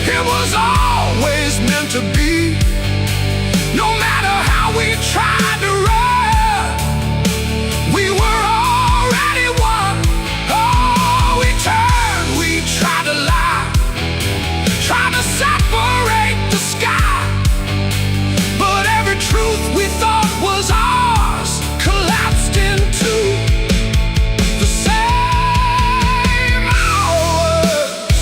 It was always meant to be. No matter how we tried to run, we were already one. Oh, we turned, we tried to lie, trying to separate the sky, but every truth we thought was ours collapsed into the same hours.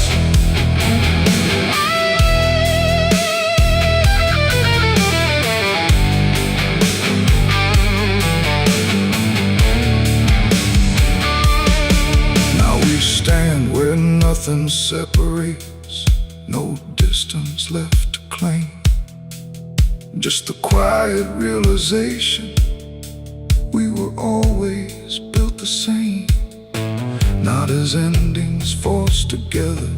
Now we stand where nothing separates, no distance left to claim, just the quiet realization we were always built the same. Not as endings forced together,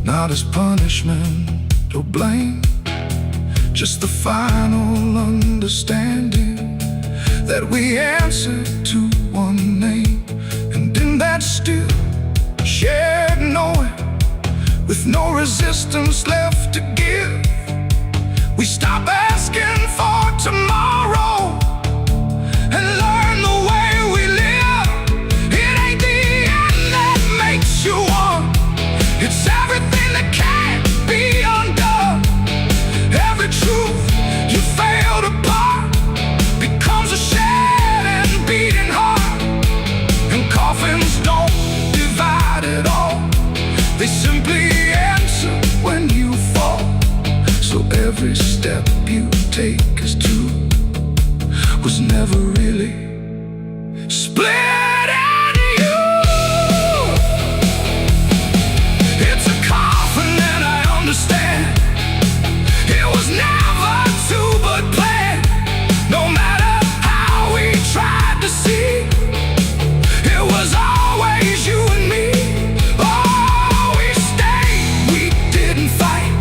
not as punishment or blame, just the final understanding that we answered to one name. And in that still shared knowing, with no resistance left to give, we stop asking for tomorrow and learn the way we live. It ain't the end that makes you one, it's everything that can't be undone. Every truth you failed apart becomes a shed and beating heart. And coffins don't divide at all, they simply answer when you fall. So every step you take as two was never really split into you. It's a coffin and I understand, it was never two but planned. No matter how we tried to see, it was always you and me. Oh, we stayed, we didn't fight,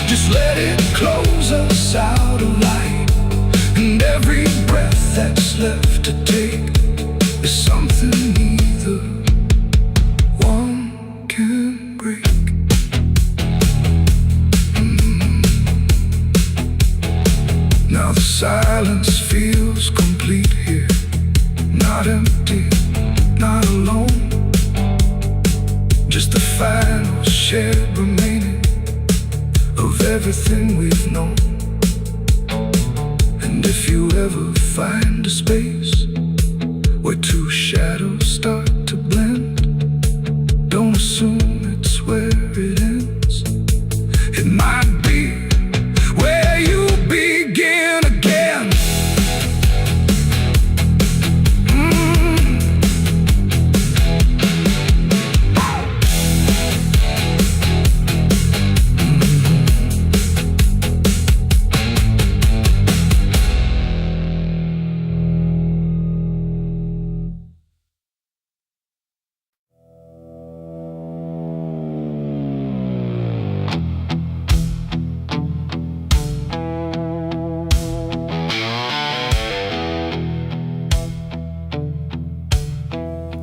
just let it close us out of light. And every breath that's left to take is something neither one can break. Now the silence feels complete here, not empty, not alone, just the final shared remaining of everything we've known. And if you ever find a space where two shadows start to blend, don't assume it's where it ends. It might be where you begin again.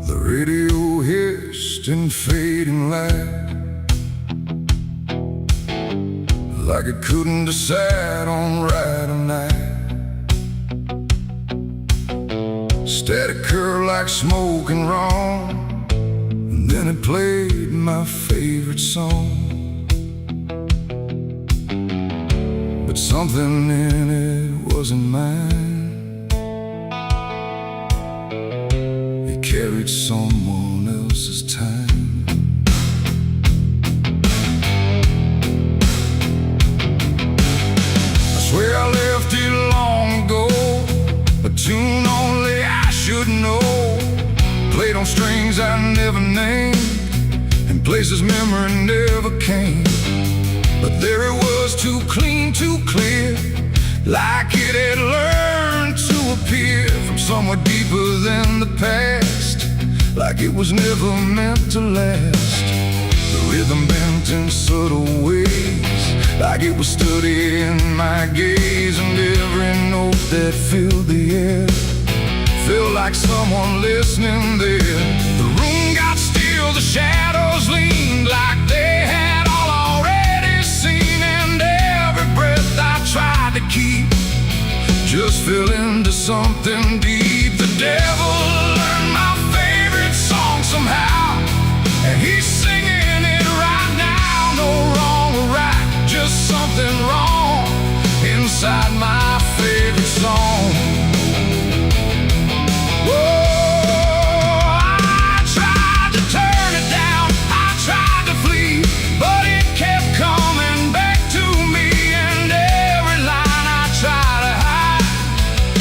Radio hissed in fading light, like it couldn't decide on right or night. Static curl like smoke and wrong, and then it played my favorite song. But something in it wasn't mine. Carried someone else's time. I swear I left it long ago, a tune only I should know, played on strings I never named, in places memory never came. But there it was, too clean, too clear, like it had learned to appear from somewhere deeper than the past, like it was never meant to last. The rhythm bent in subtle ways, like it was studying my gaze, and every note that filled the air felt like someone listening there. The room got still, the shadows leaned like they had all already seen, and every breath I tried to keep just fell into something deep. The devil learned my favorite song somehow, and he's singing it right now. No wrong or right, just something wrong inside my favorite song. Whoa, I tried to turn it down, I tried to flee, but it kept coming back to me, and every line I try to hide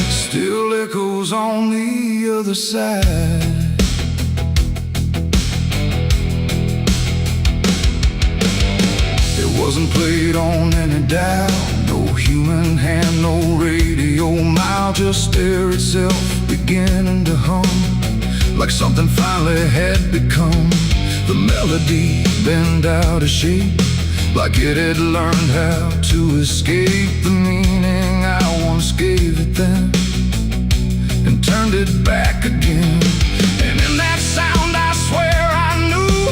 still echoes on the other side. It wasn't played on any dial, no human hand, no radio mile, just air itself beginning to hum, like something finally had become. The melody bent out of shape, like it had learned how to escape the meaning I once gave it then, and turned it back again. And in that sound I swear I knew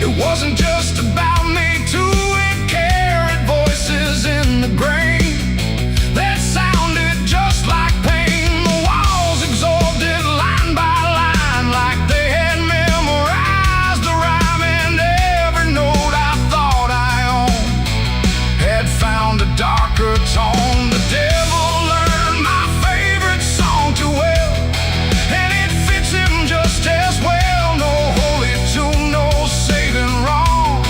it wasn't just about me too. It carried voices in the grain that sounded just like pain. The walls absorbed it line by line, like they had memorized the rhyme, and every note I thought I owned had found a darker tone. The devil learned my favorite song too well, and it fits him just as well. No holy tune, no saving wrong,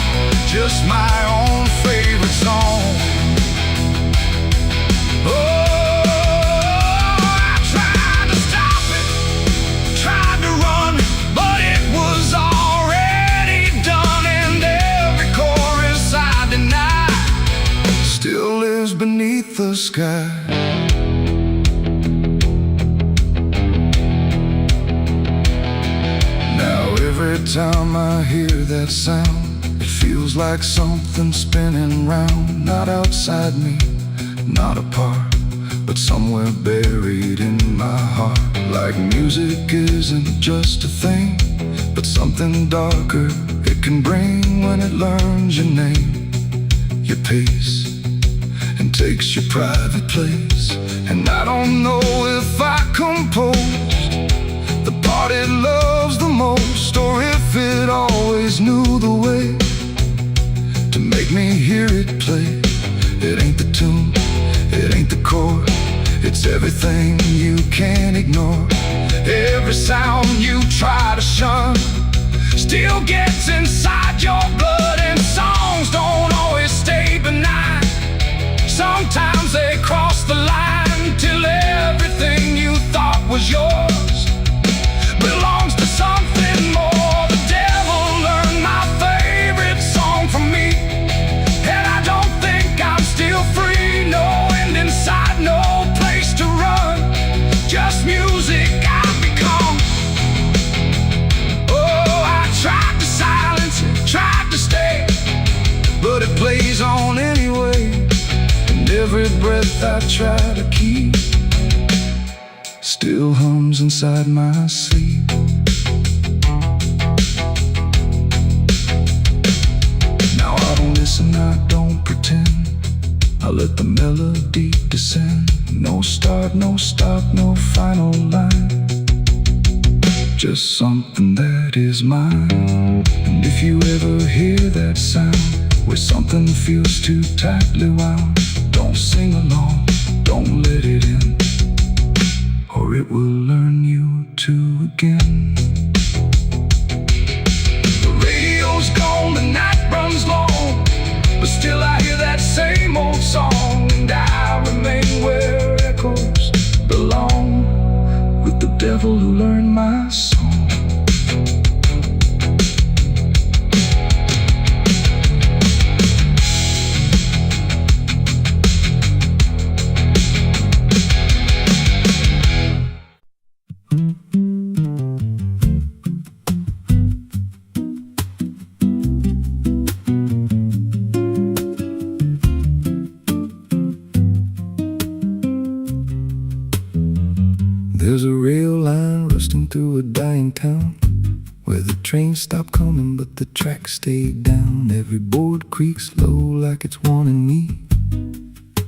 just my own favorite song. Oh, I tried to stop it, tried to run, but it was already done, and every chorus I deny still lives beneath the sky. Now every time I hear that sound, it feels like something spinning round, not outside me, not apart, but somewhere buried in my heart. Like music isn't just a thing, but something darker it can bring when it learns your name, your pace, and takes your private place. And I don't know if I composed the part it loves the most, or if it always knew the way to make me hear it play. It ain't the tune, it ain't the chord, it's It's everything you can't ignore. Every sound you try to shun still gets inside your blood. And songs don't always stay benign. Sometimes they cross the line till everything you thought was yours belongs to something more. The devil learned my favorite song from me, and I don't think I'm still free. No end in sight, no place to run, just music I've become. Oh, I tried to silence it, tried to stay, but it plays on anyway. And every breath I try to keep still hums inside my sleep. Now I don't listen, I don't pretend. I let the melody descend. No start, no stop, no final line, just something that is mine. And if you ever hear that sound where something feels too tightly wound, don't sing along, don't let it in, or it will learn you to again. The radio's gone, the night runs long, but still I hear that same old song. And I remain where echoes belong, with the devil who learned my song. There's a rail line rusting through a dying town, where the trains stop coming but the tracks stay down. Every board creaks low like it's warning me,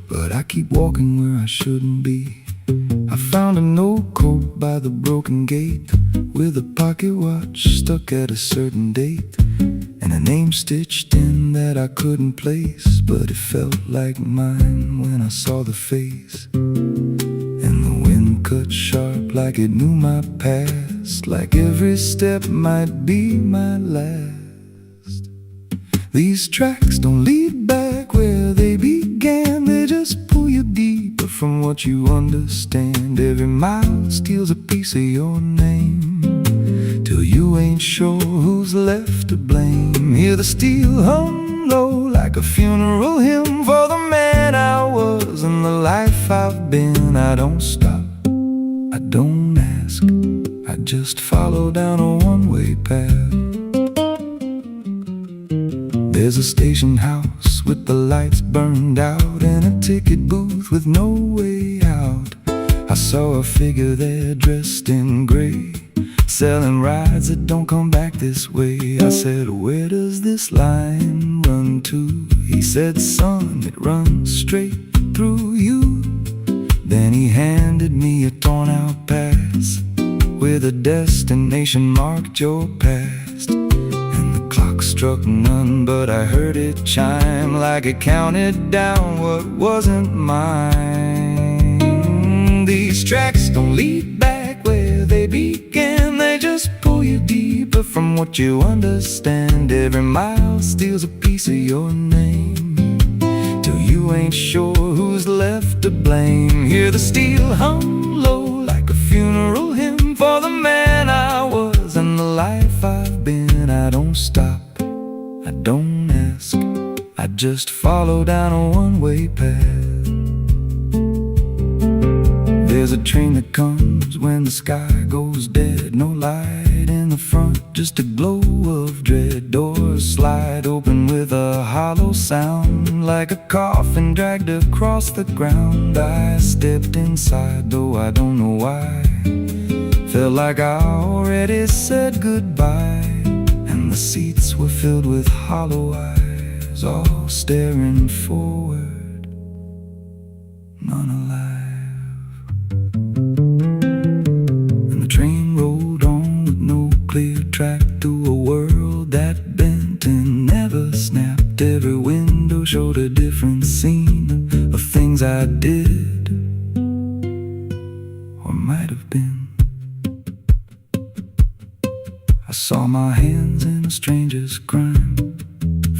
but I keep walking where I shouldn't be. I found a note code by the broken gate, with a pocket watch stuck at a certain date, and a name stitched in that I couldn't place, but it felt like mine when I saw the face. And the wind cut sharp like it knew my past, like every step might be my last. These tracks don't lead back where they began, they just pull you deeper from what you understand. Every mile steals a piece of your name, till you ain't sure who's left to blame. Hear the steel hum low like a funeral hymn for the man I was and the life I've been. I don't stop, I don't ask, I just follow down a one-way path. There's a station house with the lights burned out, and a ticket booth with no way out. I saw a figure there dressed in gray, selling rides that don't come back this way. I said, where does this line run to? He said, son, it runs straight through you. Then he handed me a torn out pass, with a destination marked your past. And the clock struck none, but I heard it chime like it counted down what wasn't mine. These tracks don't lead back where they began, they just pull you deeper from what you understand. Every mile steals a piece of your name, till you ain't sure who's left to blame. Hear the steel hum low like a funeral hymn for the man I was and the life I've been. I don't stop, I don't ask, I just follow down a one-way path. There's a train that comes when the sky goes dead, no light in the front, just a glow of dread. Doors slide open with a hollow sound, like a coffin dragged across the ground. I stepped inside, though I don't know why, felt like I already said goodbye. And the seats were filled with hollow eyes, all staring forward, none alive. And the train rolled on with no clear track through a world that bent and never snapped. Every window showed a different scene of things I did, Saw my hands in a stranger's crime,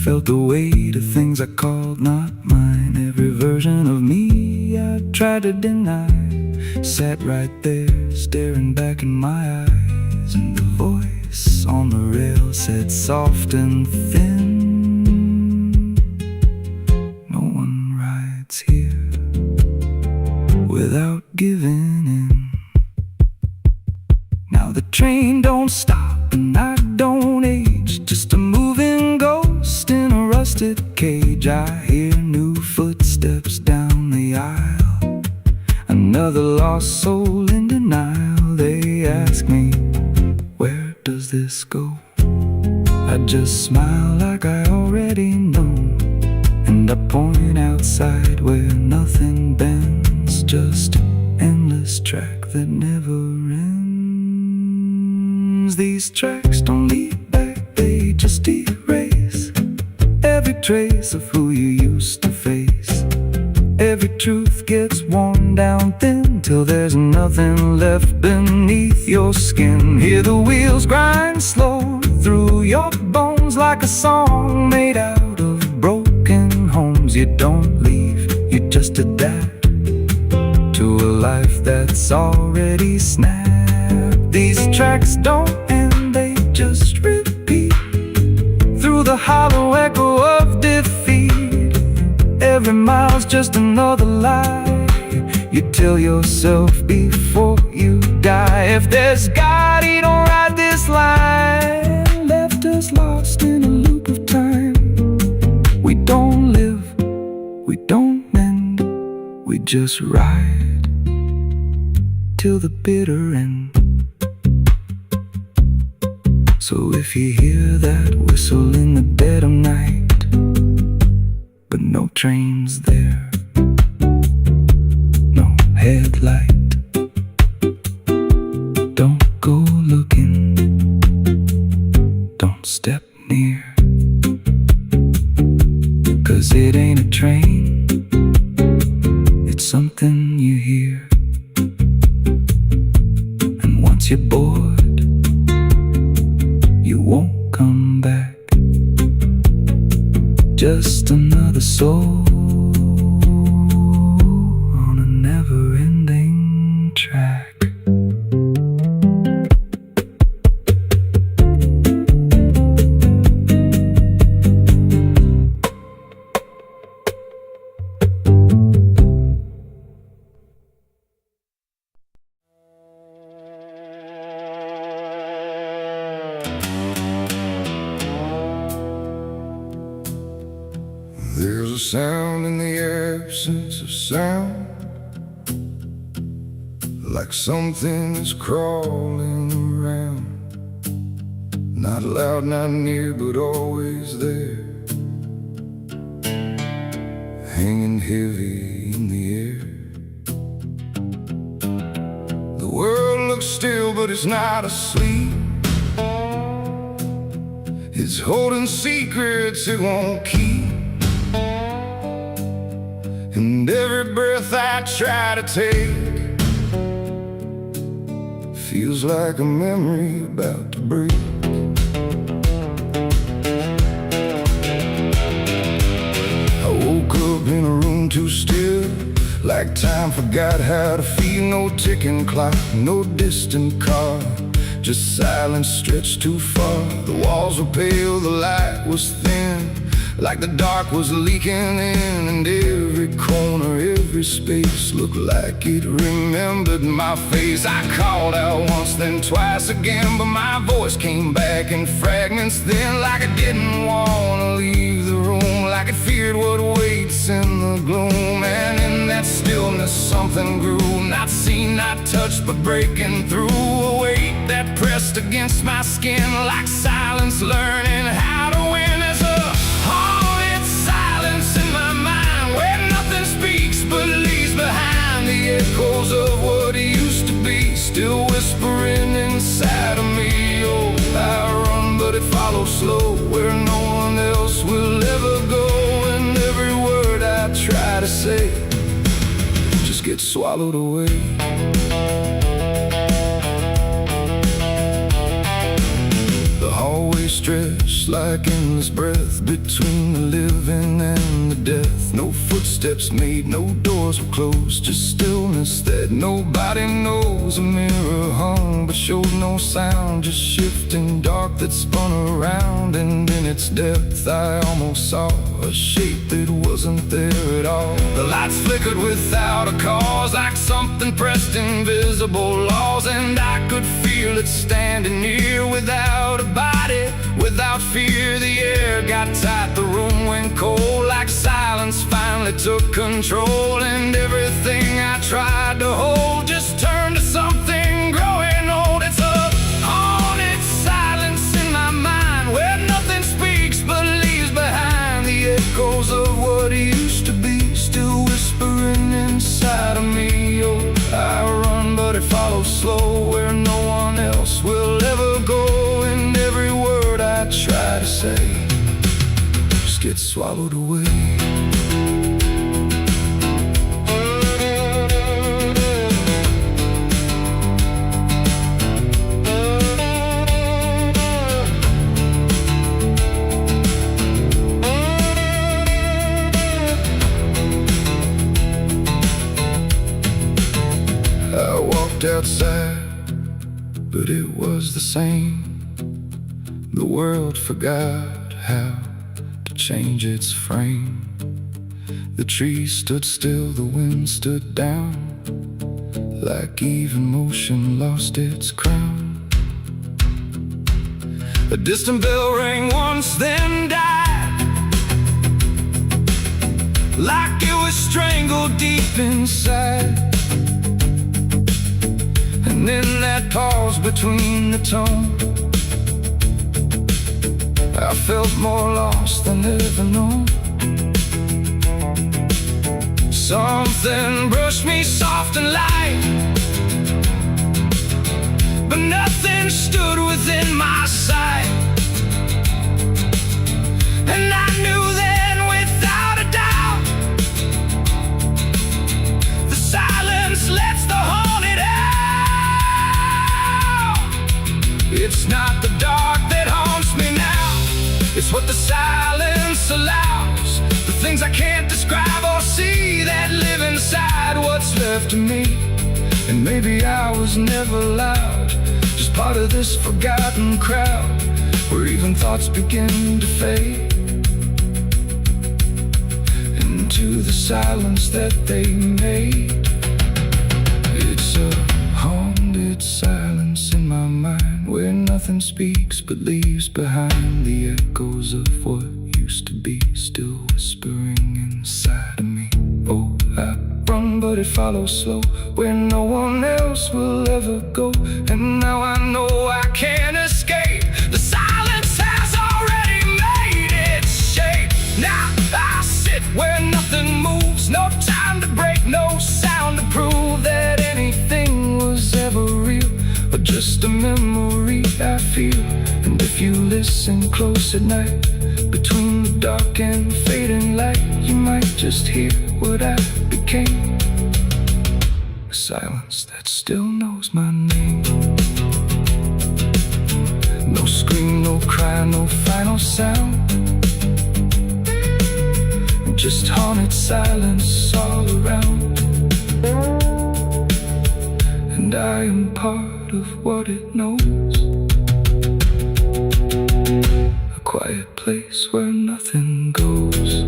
felt the weight of things I called not mine. Every version of me I tried to deny sat right there, staring back in my eyes. And the voice on the rail said soft and thin, no one rides here without giving in. Now the train don't stop and I don't age, just a moving ghost in a rusted cage. I hear new footsteps down the aisle, another lost soul in denial. They ask me, where does this go? I just smile like I already know, and I point outside where nothing bends, just an endless track that never ends. These tracks don't lead back, they just erase every trace of who you used to face. Every truth gets worn down thin till there's nothing left beneath your skin. Hear the wheels grind slow through your bones like a song made out of broken homes. You don't leave, you just adapt to a life that's already snapped. These tracks don't end, they just repeat through the hollow echo of defeat. Every mile's just another lie you tell yourself before you die. If there's God, he don't write this line, left us lost in a loop of time. We don't live, we don't mend, we just ride till the bitter end. So if you hear that whistle in the dead of night, but no train's there, no headlight, don't go looking, don't step near, 'cause it ain't a train, it's something you hear. And once you're bored, you won't come back, just another soul on a never-ending track. There's a sound in the absence of sound, like something is crawling around. Not loud, not near, but always there, hanging heavy in the air. The world looks still, but it's not asleep. It's holding secrets it won't keep. And every breath I try to take feels like a memory about to break. I woke up in a room too still, like time forgot how to feel. No ticking clock, no distant car, just silence stretched too far. The walls were pale, the light was thin, like the dark was leaking in. And every corner, every space looked like it remembered my face. I called out once, then twice again, but my voice came back in fragments then, like I didn't want to leave the room, like it feared what waits in the gloom. And in that stillness something grew, not seen, not touched, but breaking through. A weight that pressed against my skin, like silence learning how to win. As a haunted silence in my mind, where nothing speaks but leaves behind the echoes of what used to be, still whispering inside of me. Oh, I run, but it follows slow, where no one else will ever go. And every word I try to say just gets swallowed away. stretched like endless breath between the living and the death. No footsteps made, no doors were closed, just stillness that nobody knows. A mirror hung but showed no sound, just shifting dark that spun around. And in its depth I almost saw a shape that wasn't there at all. The lights flickered without a cause, like something pressed invisible laws. And I could feel it standing near, without a body, without fear. The air got tight, the room went cold, like silence finally took control. And everything I tried to hold just turned to something growing old. It's a haunted silence in my mind, where nothing speaks but leaves behind the echoes of what used to be, still whispering inside of me. Oh, I run but it follows slow, where no one else will ever go. And every word I try to say just gets swallowed away. I walked outside, but it was the same. The world forgot how to change its frame. The trees stood still, the wind stood down, like even motion lost its crown. A distant bell rang once, then died, like it was strangled deep inside. And in that pause between the tone, I felt more lost than ever known. Something brushed me soft and light, but nothing stood within my sight. And I knew then without a doubt, the silence lets the haunted out. It's not the dark that haunts me now, it's what the silence allows. The things I can't describe or see that live inside what's left of me. And maybe I was never loud, just part of this forgotten crowd, where even thoughts begin to fade into the silence that they made. It's a haunted silence in my mind, where nothing speaks but leaves behind the echoes of what used to be, still whispering inside of me. Oh, I run but it follows slow, where no one else will ever go. And now I know I can't escape, the silence has already made its shape. Now I sit where nothing moves, no time to break, no sound to prove that anything was ever real, or just a memory I feel. And if you listen close at night, between the dark and fading light, you might just hear what I became, a silence that still knows my name. No scream, no cry, no final sound, just haunted silence all around. And I am part of what it knows, a quiet place where nothing goes.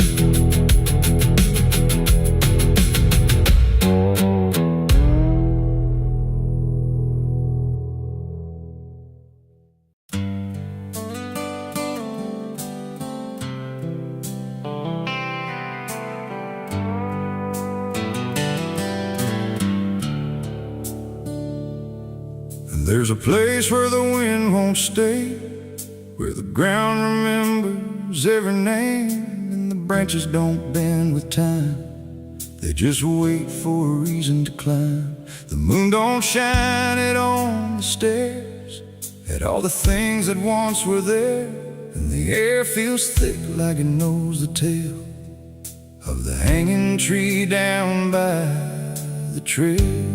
There's a place where the wind won't stay, where the ground remembers every name, and the branches don't bend with time, they just wait for a reason to climb. The moon don't shine it on the stairs, at all the things that once were there, and the air feels thick like it knows the tale of the hanging tree down by the trail.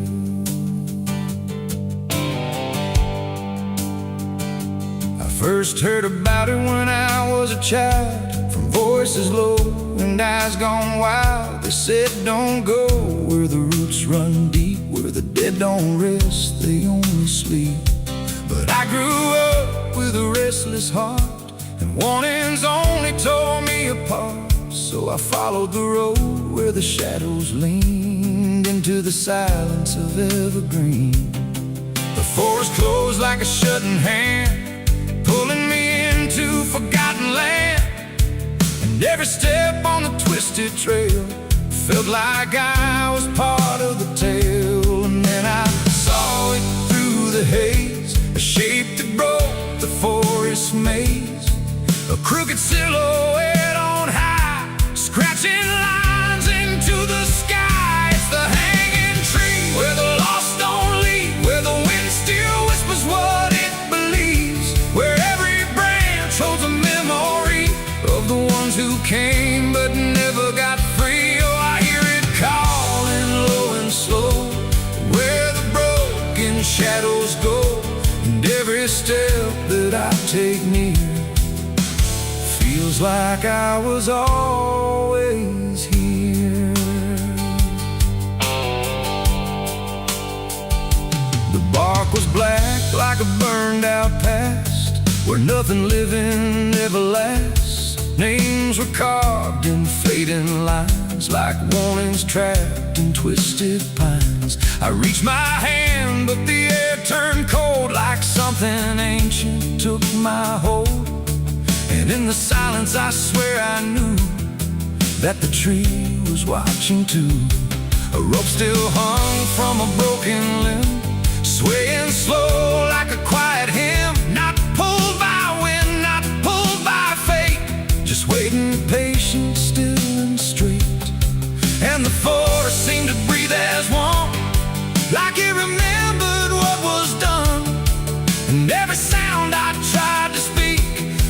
First heard about it when I was a child, from voices low and eyes gone wild. They said don't go where the roots run deep, where the dead don't rest, they only sleep. But I grew up with a restless heart, and warnings only tore me apart. So I followed the road where the shadows leaned into the silence of evergreen. The forest closed like a shutting hand, pulling me into forgotten land. And every step on the twisted trail felt like I was part of the tale. And then I saw it through the haze, a shape that broke the forest maze, a crooked silhouette on high, scratching lines into the sky. It's the hanging tree where the lost don't leave, where the wind still whispers what it believes, where every branch holds a memory of the ones who came but never got free. Oh, I hear it calling low and slow, where the broken shadows go, and every step that I take near feels like I was always here. The bark was black like a burned out past, where nothing living ever lasts. Names were carved in fading lines, like warnings trapped in twisted pines. I reached my hand, but the air turned cold, like something ancient took my hold. And in the silence I swear I knew that the tree was watching too. A rope still hung from a broken limb, swaying slow like a quiet hymn. Not pulled by wind, not pulled by fate, just waiting patient, still and straight. And the forest seemed to breathe as one, like it remembered what was done. And every sound I tried to speak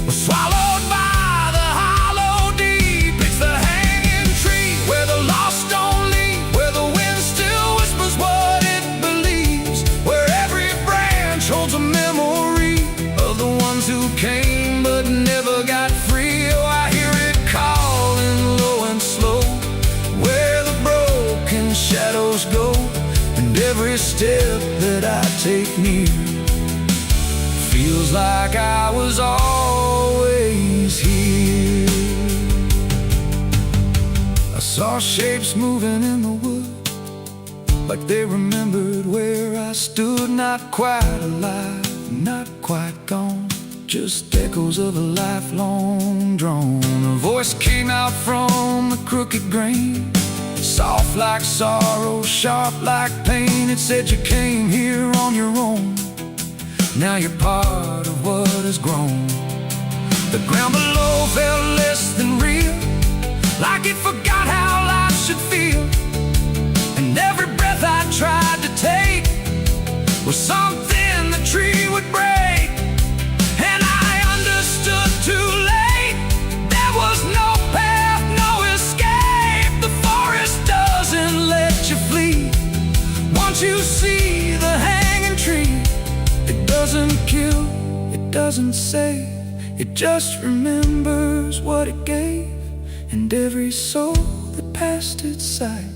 was swallowed by the hollow deep. It's the hanging tree where the lost don't leave, where the wind still whispers what it believes, where every branch holds a memory of the ones who came but never got free. Oh, I hear it calling low and slow, where the broken shadows go, and every step that I take near feels like I was always here. I saw shapes moving in the wood, like they remembered where I stood. Not quite alive, not quite gone, just echoes of a lifelong drone. A voice came out from the crooked grain, soft like sorrow, sharp like pain. It said you came here on your own, now you're part of what has grown. The ground below felt less than real, like it forgot how life should feel. And every breath I tried to take was something the tree would break. And I understood too late, there was no path, no escape. The forest doesn't let you flee. Once you see the hanging tree, it doesn't kill, it doesn't save, it just remembers what it gave. And every soul that passed its sight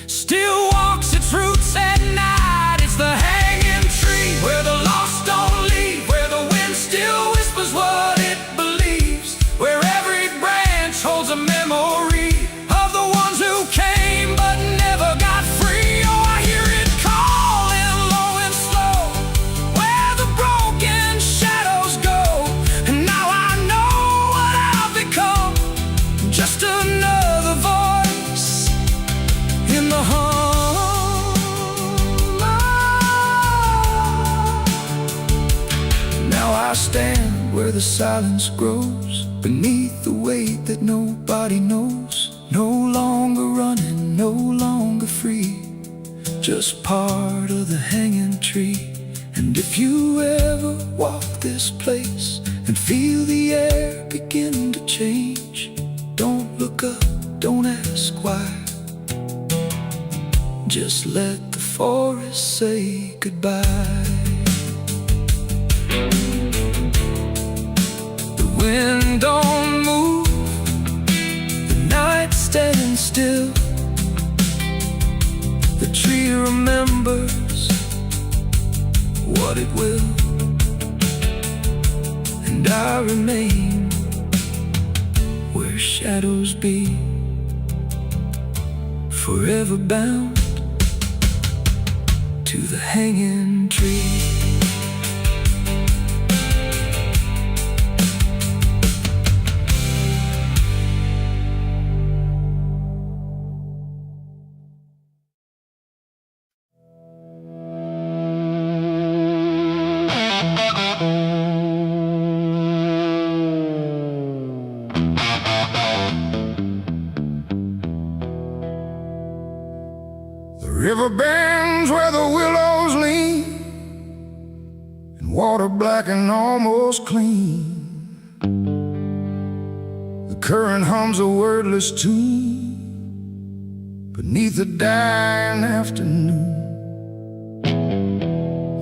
still walks its roots at night. It's the hanging tree where the lost don't leave, where the wind still whispers what it believes, where every branch holds a memory of the ones who came but never got free. Oh, I hear it calling low and slow, where the broken shadows go. And now I know what I've become, just another voice in the hum. Now I stand where the silence grows, beneath the weight that nobody knows. No longer running, no longer free, just part of the hanging tree. And if you ever walk this place and feel the air begin to change, don't look up, don't ask why, just let the forest say goodbye. wind don't move, the night's standing still. The tree remembers what it will, and I remain where shadows be, forever bound to the hanging tree. The river bends where the willows lean, and water black and almost clean. The current hums a wordless tune beneath the dying afternoon.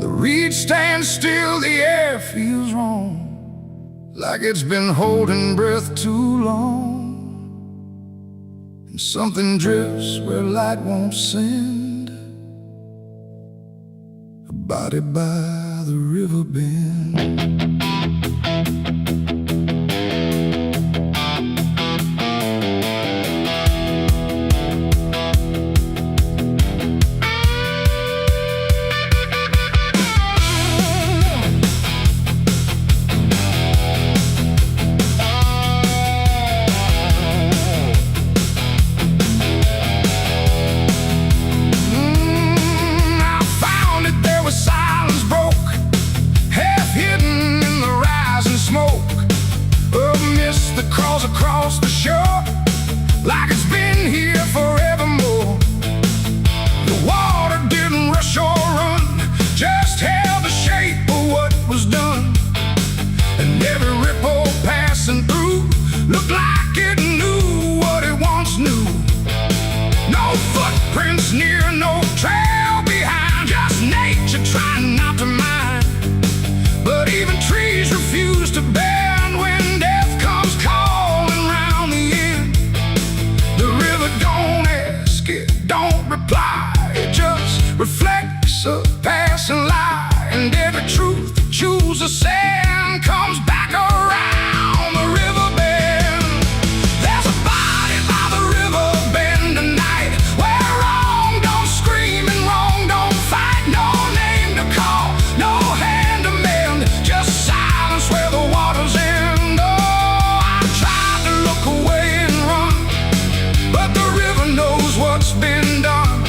The reed stands still, the air feels wrong, like it's been holding breath too long. And something drifts where light won't send, a body by the river bend. Across the shore, like it's been here forevermore. The water didn't rush or run, just held the shape of what was done. And every ripple passing through looked like it knew what it once knew. No footprints near, no trail behind, just nature trying not to mind. But even trees refuse to bend when death comes calling round the end. The river don't ask, it don't reply, it just reflects a passing lie. And every truth that chooses sand comes back around the river bend. There's a body by the river bend tonight, where wrong don't scream and wrong don't fight. No name to call, no hand to mend, just silence where the waters end. Oh, I tried to look away and run, but the river knows what's been done.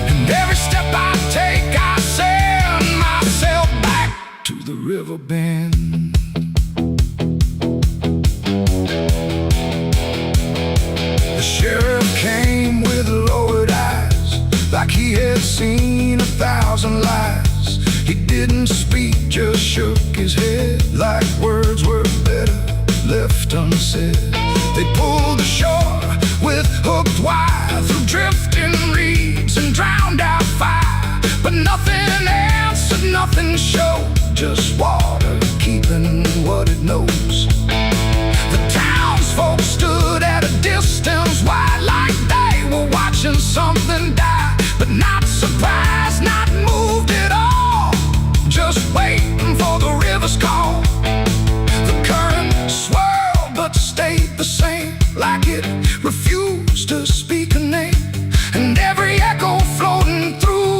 And every step I take, I send myself back to the river bend. The sheriff came with lowered eyes, like he had seen 1,000 lies. He didn't speak, just shook his head, like words were better left unsaid. They pulled ashore with hooked wire through drifting reeds and drowned out fire. But nothing answered, nothing showed, just water keeping what it knows. The townsfolk stood at a distance wide, like they were watching something die. But not surprised, not moved at all, just waiting for the river's call. The current swirled but stayed the same, like it refused to speak.